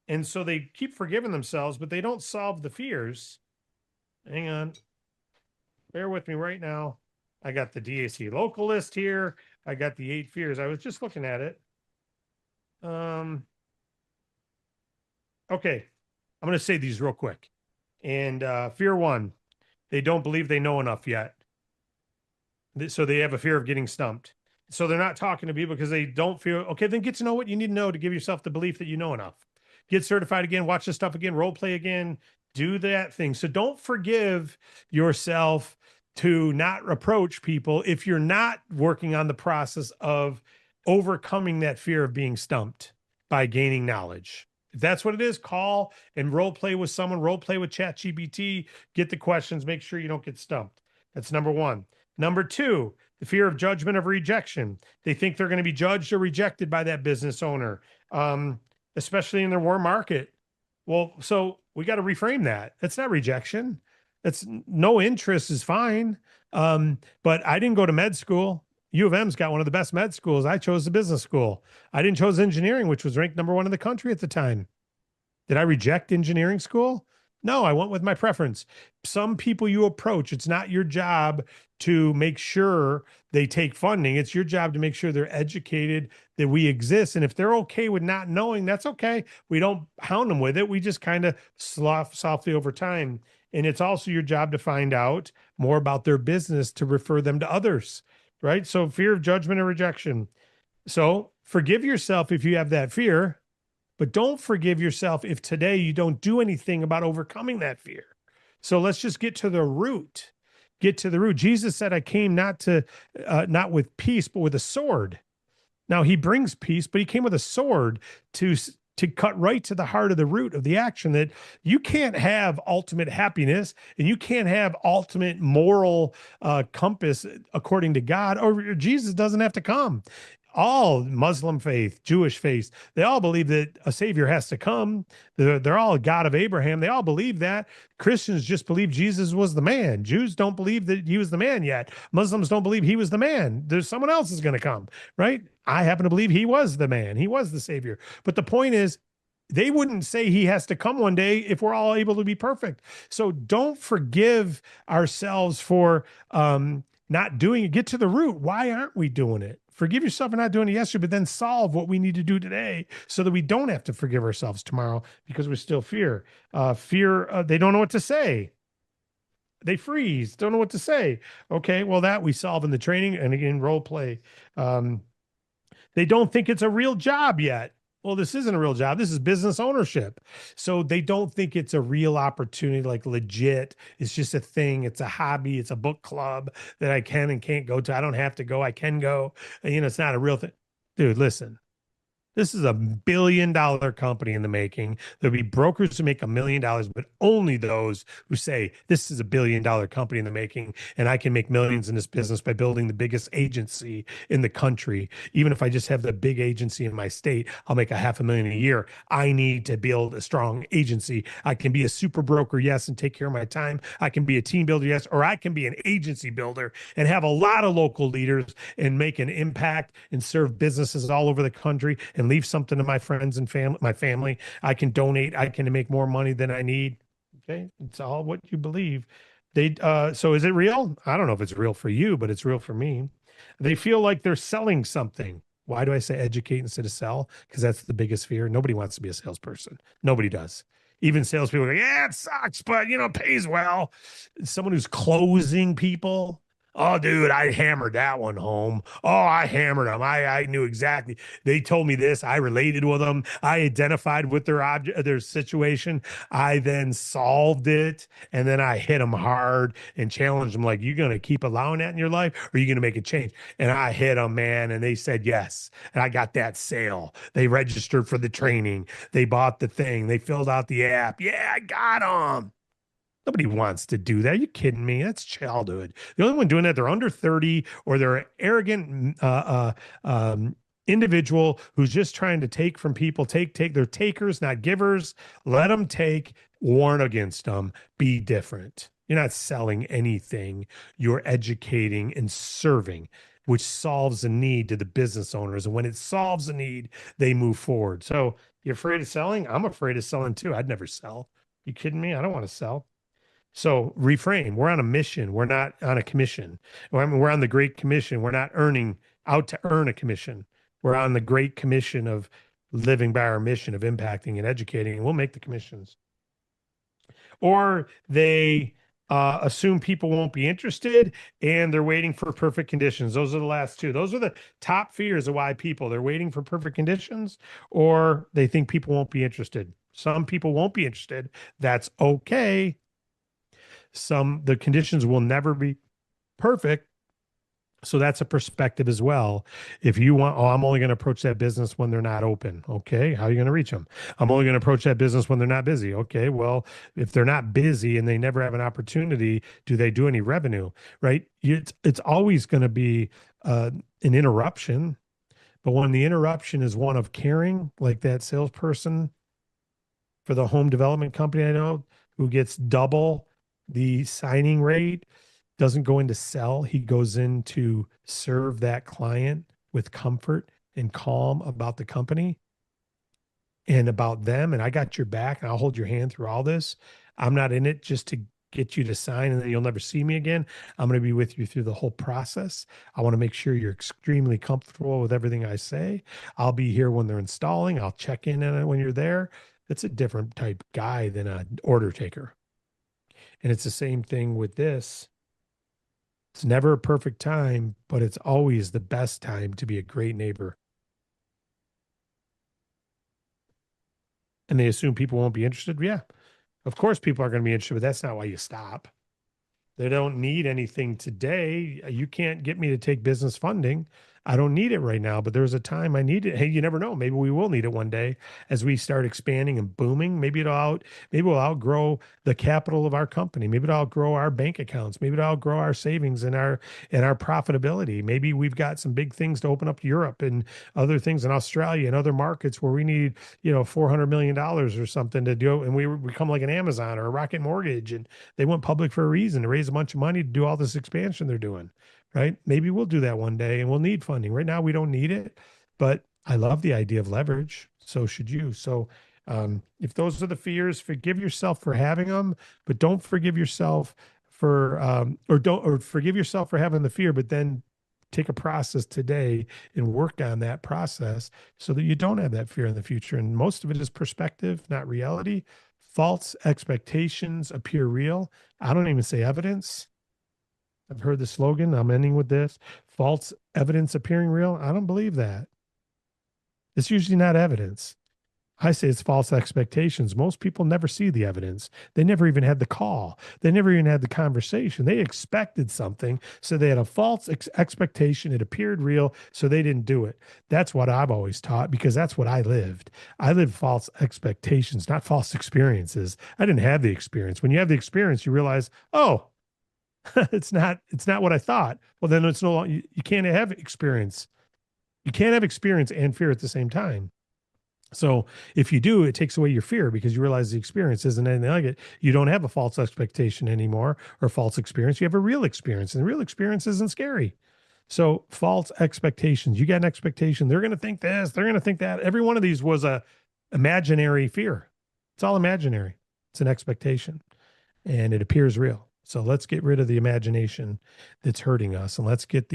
And so they keep forgiving themselves, but they don't solve the fears. Hang on. Bear with me right now. I got the DAC local list here. I got the 8 fears. I was just looking at it. Okay. I'm going to say these real quick. And fear 1, they don't believe they know enough yet. So they have a fear of getting stumped. So they're not talking to people because they don't feel, okay, then get to know what you need to know to give yourself the belief that you know enough. Get certified again, watch the stuff again, role play again, do that thing. So don't forgive yourself to not approach people if you're not working on the process of overcoming that fear of being stumped by gaining knowledge. If that's what it is, call and role play with someone, role play with ChatGPT, get the questions, make sure you don't get stumped. That's number 1. Number 2, the fear of judgment, of rejection. They think they're going to be judged or rejected by that business owner, especially in their warm market. Well, so we got to reframe that. That's not rejection. That's no interest is fine. But I didn't go to med school. U of M's got one of the best med schools. I chose the business school. I didn't choose engineering, which was ranked number 1 in the country at the time. Did I reject engineering school? No, I went with my preference. Some people you approach, it's not your job to make sure they take funding. It's your job to make sure they're educated, that we exist. And if they're okay with not knowing, that's okay. We don't hound them with it. We just kind of slough softly over time. And it's also your job to find out more about their business to refer them to others, right? So fear of judgment or rejection. So forgive yourself if you have that fear. But don't forgive yourself if today you don't do anything about overcoming that fear. So let's just get to the root. Get to the root. Jesus said, I came not with peace, but with a sword. Now he brings peace, but he came with a sword to cut right to the heart of the root of the action, that you can't have ultimate happiness and you can't have ultimate moral compass according to God, or Jesus doesn't have to come. all Muslim faith, Jewish faith, they all believe that a savior has to come. They're all God of Abraham. They all believe that. Christians just believe Jesus was the man. Jews don't believe that he was the man yet. Muslims don't believe he was the man. There's someone else is going to come, right? I happen to believe he was the man. He was the savior. But the point is, they wouldn't say he has to come one day if we're all able to be perfect. So don't forgive ourselves for not doing it. Get to the root. Why aren't we doing it? Forgive yourself for not doing it yesterday, but then solve what we need to do today so that we don't have to forgive ourselves tomorrow because we're still fear. They don't know what to say. They freeze, don't know what to say. Okay, well, that we solve in the training and again, role play. They don't think it's a real job yet. Well, this isn't a real job. This is business ownership. So they don't think it's a real opportunity, like legit. It's just a thing. It's a hobby. It's a book club that I can and can't go to. I don't have to go. I can go. And, it's not a real thing. Dude, listen. This is $1 billion company in the making. There'll be brokers who make $1 million, but only those who say this is $1 billion company in the making, and I can make millions in this business by building the biggest agency in the country. Even if I just have the big agency in my state, I'll make $500,000 a year. I need to build a strong agency. I can be a super broker, yes, and take care of my time. I can be a team builder, yes, or I can be an agency builder and have a lot of local leaders and make an impact and serve businesses all over the country and leave something to my friends and my family. I can donate. I can make more money than I need. Okay. It's all what you believe. So is it real? I don't know if it's real for you, but it's real for me. They feel like they're selling something. Why do I say educate instead of sell? Because that's the biggest fear. Nobody wants to be a salesperson. Nobody does. Even salespeople are like, yeah, it sucks, but pays well. Someone who's closing people. Oh, dude, I hammered that one home. Oh, I hammered them. I knew exactly. They told me this. I related with them. I identified with their situation. I then solved it, and then I hit them hard and challenged them like, you going to keep allowing that in your life, or are you going to make a change? And I hit them, man, and they said yes. And I got that sale. They registered for the training. They bought the thing. They filled out the app. Yeah, I got them. Nobody wants to do that. Are you kidding me? That's childhood. The only one doing that, they're under 30 or they're an arrogant individual who's just trying to take from people. They're takers, not givers. Let them take. Warn against them. Be different. You're not selling anything. You're educating and serving, which solves a need to the business owners. And when it solves a need, they move forward. So you're afraid of selling? I'm afraid of selling too. I'd never sell. You kidding me? I don't want to sell. So reframe. We're on a mission. We're not on a commission. We're on the Great Commission. We're not out to earn a commission. We're on the Great Commission of living by our mission of impacting and educating, and we'll make the commissions. Or they assume people won't be interested and they're waiting for perfect conditions. Those are the last two. Those are the top fears of why they're waiting for perfect conditions, or they think people won't be interested. Some people won't be interested. That's okay. The conditions will never be perfect. So that's a perspective as well. If you want, I'm only going to approach that business when they're not open. Okay. How are you going to reach them? I'm only going to approach that business when they're not busy. Okay. Well, if they're not busy and they never have an opportunity, do they do any revenue? Right. It's always going to be an interruption. But when the interruption is one of caring, like that salesperson for the home development company I know who gets double the signing rate, doesn't go in to sell. He goes in to serve that client with comfort and calm about the company and about them. And I got your back and I'll hold your hand through all this. I'm not in it just to get you to sign and then you'll never see me again. I'm going to be with you through the whole process. I want to make sure you're extremely comfortable with everything I say. I'll be here when they're installing. I'll check in on it when you're there. It's a different type guy than an order taker. And it's the same thing with this. It's never a perfect time, but it's always the best time to be a great neighbor. And they assume people won't be interested. Yeah, of course people are going to be interested, but that's not why you stop. They don't need anything today. You can't get me to take business funding. I don't need it right now, but there's a time I need it. Hey, you never know. Maybe we will need it one day as we start expanding and booming. Maybe we'll outgrow the capital of our company. Maybe it'll outgrow our bank accounts. Maybe it'll outgrow our savings and our profitability. Maybe we've got some big things to open up Europe and other things in Australia and other markets where we need, $400 million or something to do. And we become like an Amazon or a Rocket Mortgage. And they went public for a reason, to raise a bunch of money to do all this expansion they're doing. Right? Maybe we'll do that one day and we'll need funding. Right now, we don't need it, but I love the idea of leverage. So should you. So if those are the fears, forgive yourself for having them, but don't forgive yourself or forgive yourself for having the fear, but then take a process today and work on that process so that you don't have that fear in the future. And most of it is perspective, not reality. False expectations appear real. I don't even say evidence. I've heard the slogan. I'm ending with this: false evidence appearing real. I don't believe that. It's usually not evidence. I say it's false expectations. Most people never see the evidence. They never even had the call. They never even had the conversation. They expected something, so they had a false expectation. It appeared real, so they didn't do it. That's what I've always taught, because that's what I lived. I lived false expectations, not false experiences. I didn't have the experience. When you have the experience, you realize, oh, it's not what I thought. Well, then it's no longer, you can't have experience. You can't have experience and fear at the same time. So if you do, it takes away your fear, because you realize the experience isn't anything like it. You don't have a false expectation anymore or false experience. You have a real experience, and the real experience isn't scary. So false expectations, you got an expectation. They're going to think this, they're going to think that. Every one of these was a imaginary fear. It's all imaginary. It's an expectation and it appears real. So let's get rid of the imagination that's hurting us, and let's get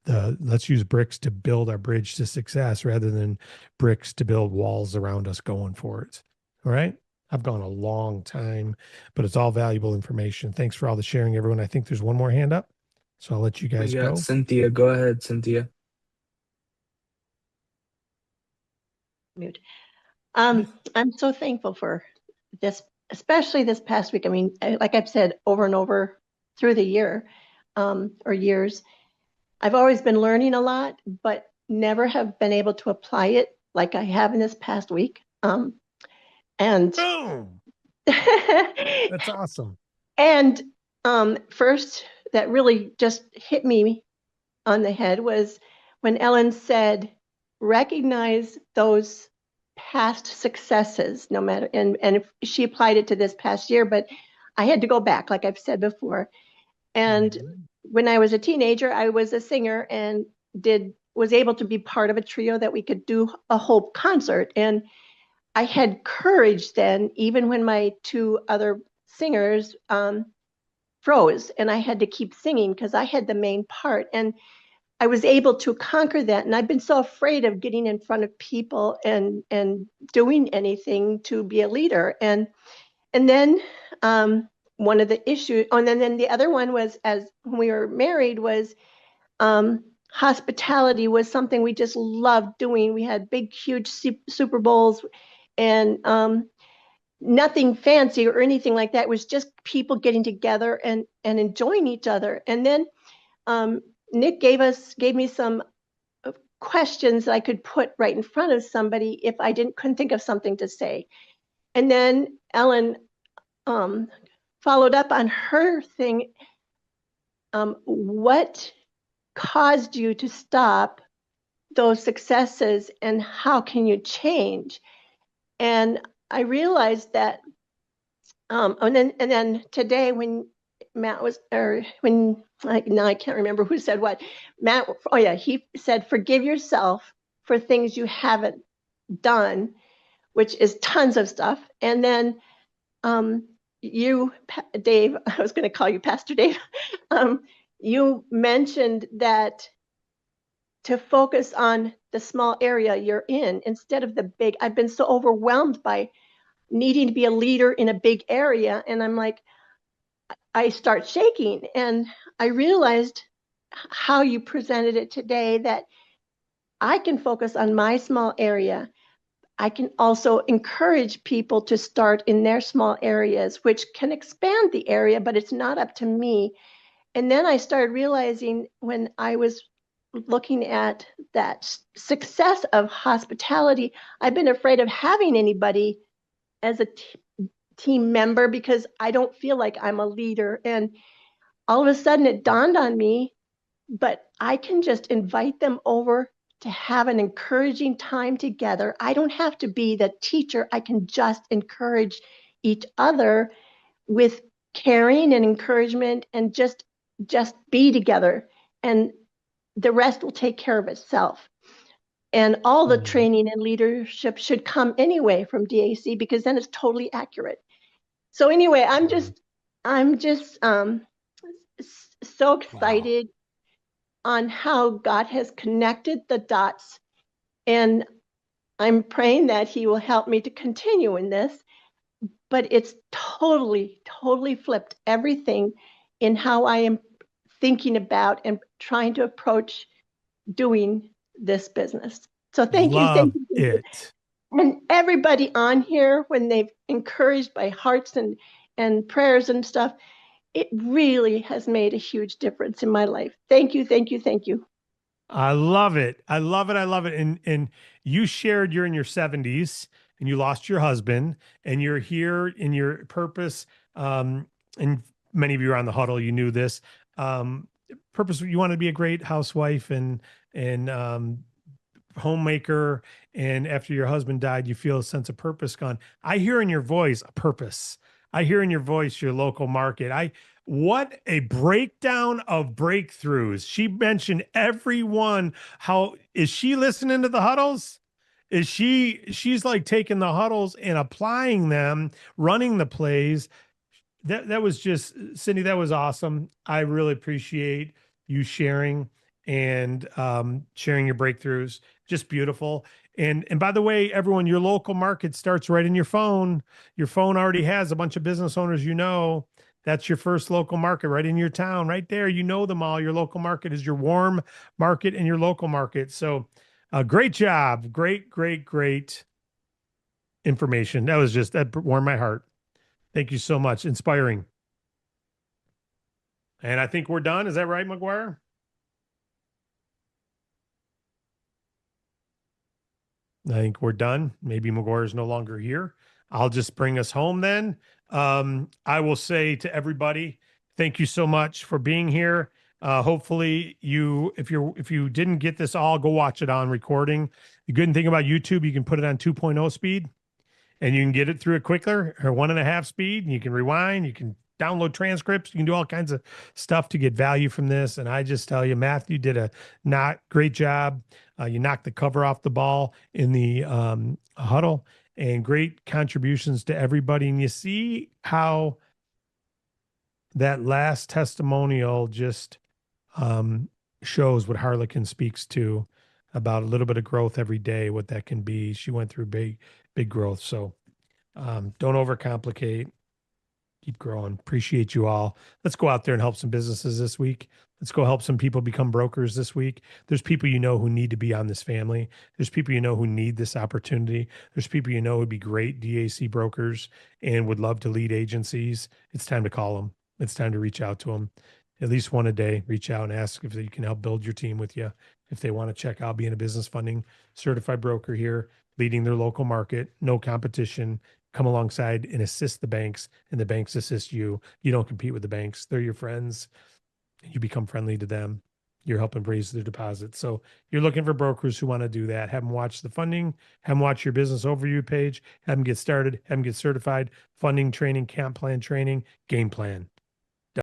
let's use bricks to build our bridge to success rather than bricks to build walls around us going for it. All right. I've gone a long time, but it's all valuable information. Thanks for all the sharing, everyone. I think there's one more hand up, so I'll let you guys We got go. Cynthia. Go ahead, Cynthia. Mute. I'm so thankful for this, especially this past week. I mean, like I've said over and over through the year, or years, I've always been learning a lot, but never have been able to apply it like I have in this past week. And Boom! That's awesome. And first, that really just hit me on the head was when Ellen said, recognize those past successes, no matter, and if she applied it to this past year, but I had to go back, like I've said before. And when I was a teenager, I was a singer and was able to be part of a trio that we could do a whole concert. And I had courage then, even when my two other singers froze, and I had to keep singing because I had the main part. And I was able to conquer that. And I've been so afraid of getting in front of people and doing anything to be a leader. And then one of the issues, and then the other one was, as when we were married, was hospitality was something we just loved doing. We had big, huge Super Bowls and nothing fancy or anything like that. It was just people getting together and enjoying each other. And then Nick gave me some questions that I could put right in front of somebody if I couldn't think of something to say. And then Ellen followed up on her thing. What caused you to stop those successes, and how can you change? And I realized that, and then today when Matt was, or when, now I can't remember who said what. Matt, oh yeah, he said, forgive yourself for things you haven't done, which is tons of stuff. And then you, Dave, I was going to call you Pastor Dave. You mentioned that to focus on the small area you're in instead of the big. I've been so overwhelmed by needing to be a leader in a big area. And I'm like, I start shaking, and I realized how you presented it today, that I can focus on my small area. I can also encourage people to start in their small areas, which can expand the area, but it's not up to me. And then I started realizing when I was looking at that success of hospitality, I've been afraid of having anybody as a team member because I don't feel like I'm a leader. And all of a sudden it dawned on me, but I can just invite them over to have an encouraging time together. I don't have to be the teacher. I can just encourage each other with caring and encouragement and just be together. And the rest will take care of itself. And all the training and leadership should come anyway from DAC because then it's totally accurate. So anyway, I'm just so excited on how God has connected the dots. And I'm praying that he will help me to continue in this. But it's totally flipped everything in how I am thinking about and trying to approach doing this business. So thank you. Love it. And everybody on here, when they've encouraged by hearts and prayers and stuff, it really has made a huge difference in my life. Thank you. I love it. I love it. I love it. And you shared you're in your 70s and you lost your husband and you're here in your purpose. And many of you are on the huddle. You knew this. Purpose, you want to be a great housewife and homemaker. And after your husband died, you feel a sense of purpose gone. I hear in your voice a purpose. I hear in your voice your local market. What a breakdown of breakthroughs. She mentioned everyone. How is she listening to the huddles? She's like taking the huddles and applying them, running the plays. That was just, Cindy, that was awesome. I really appreciate you sharing and sharing your breakthroughs. Just beautiful. And by the way, everyone, your local market starts right in your phone. Your phone already has a bunch of business owners, that's your first local market right in your town, right there. You know them all. Your local market is your warm market and your local market. So great job. Great information. That warmed my heart. Thank you so much. Inspiring. And I think we're done. Is that right, McGuire? I think we're done. Maybe McGuire is no longer here. I'll just bring us home then. I will say to everybody, thank you so much for being here. Hopefully if you didn't get this all, go watch it on recording. The good thing about YouTube, you can put it on 2.0 speed and you can get it through it quicker, or 1.5 speed, and you can rewind, you can download transcripts, you can do all kinds of stuff to get value from this. And I just tell you, Matthew did a great job. You knocked the cover off the ball in the huddle, and great contributions to everybody. And you see how that last testimonial just shows what Harlequin speaks to about a little bit of growth every day, what that can be. She went through big growth. So don't overcomplicate. Keep growing. Appreciate you all. Let's go out there and help some businesses this week. Let's go help some people become brokers this week. There's people who need to be on this family. There's people who need this opportunity. There's people who'd be great DAC brokers and would love to lead agencies. It's time to call them. It's time to reach out to them. At least one a day. Reach out and ask if you can help build your team with you. If they want to check out being a business funding certified broker here, leading their local market, no competition. Come alongside and assist the banks, and the banks assist you. You don't compete with the banks. They're your friends. You become friendly to them. You're helping raise their deposits. So you're looking for brokers who want to do that. Have them watch the funding, have them watch your business overview page, have them get started, have them get certified, funding training, camp plan training, game plan.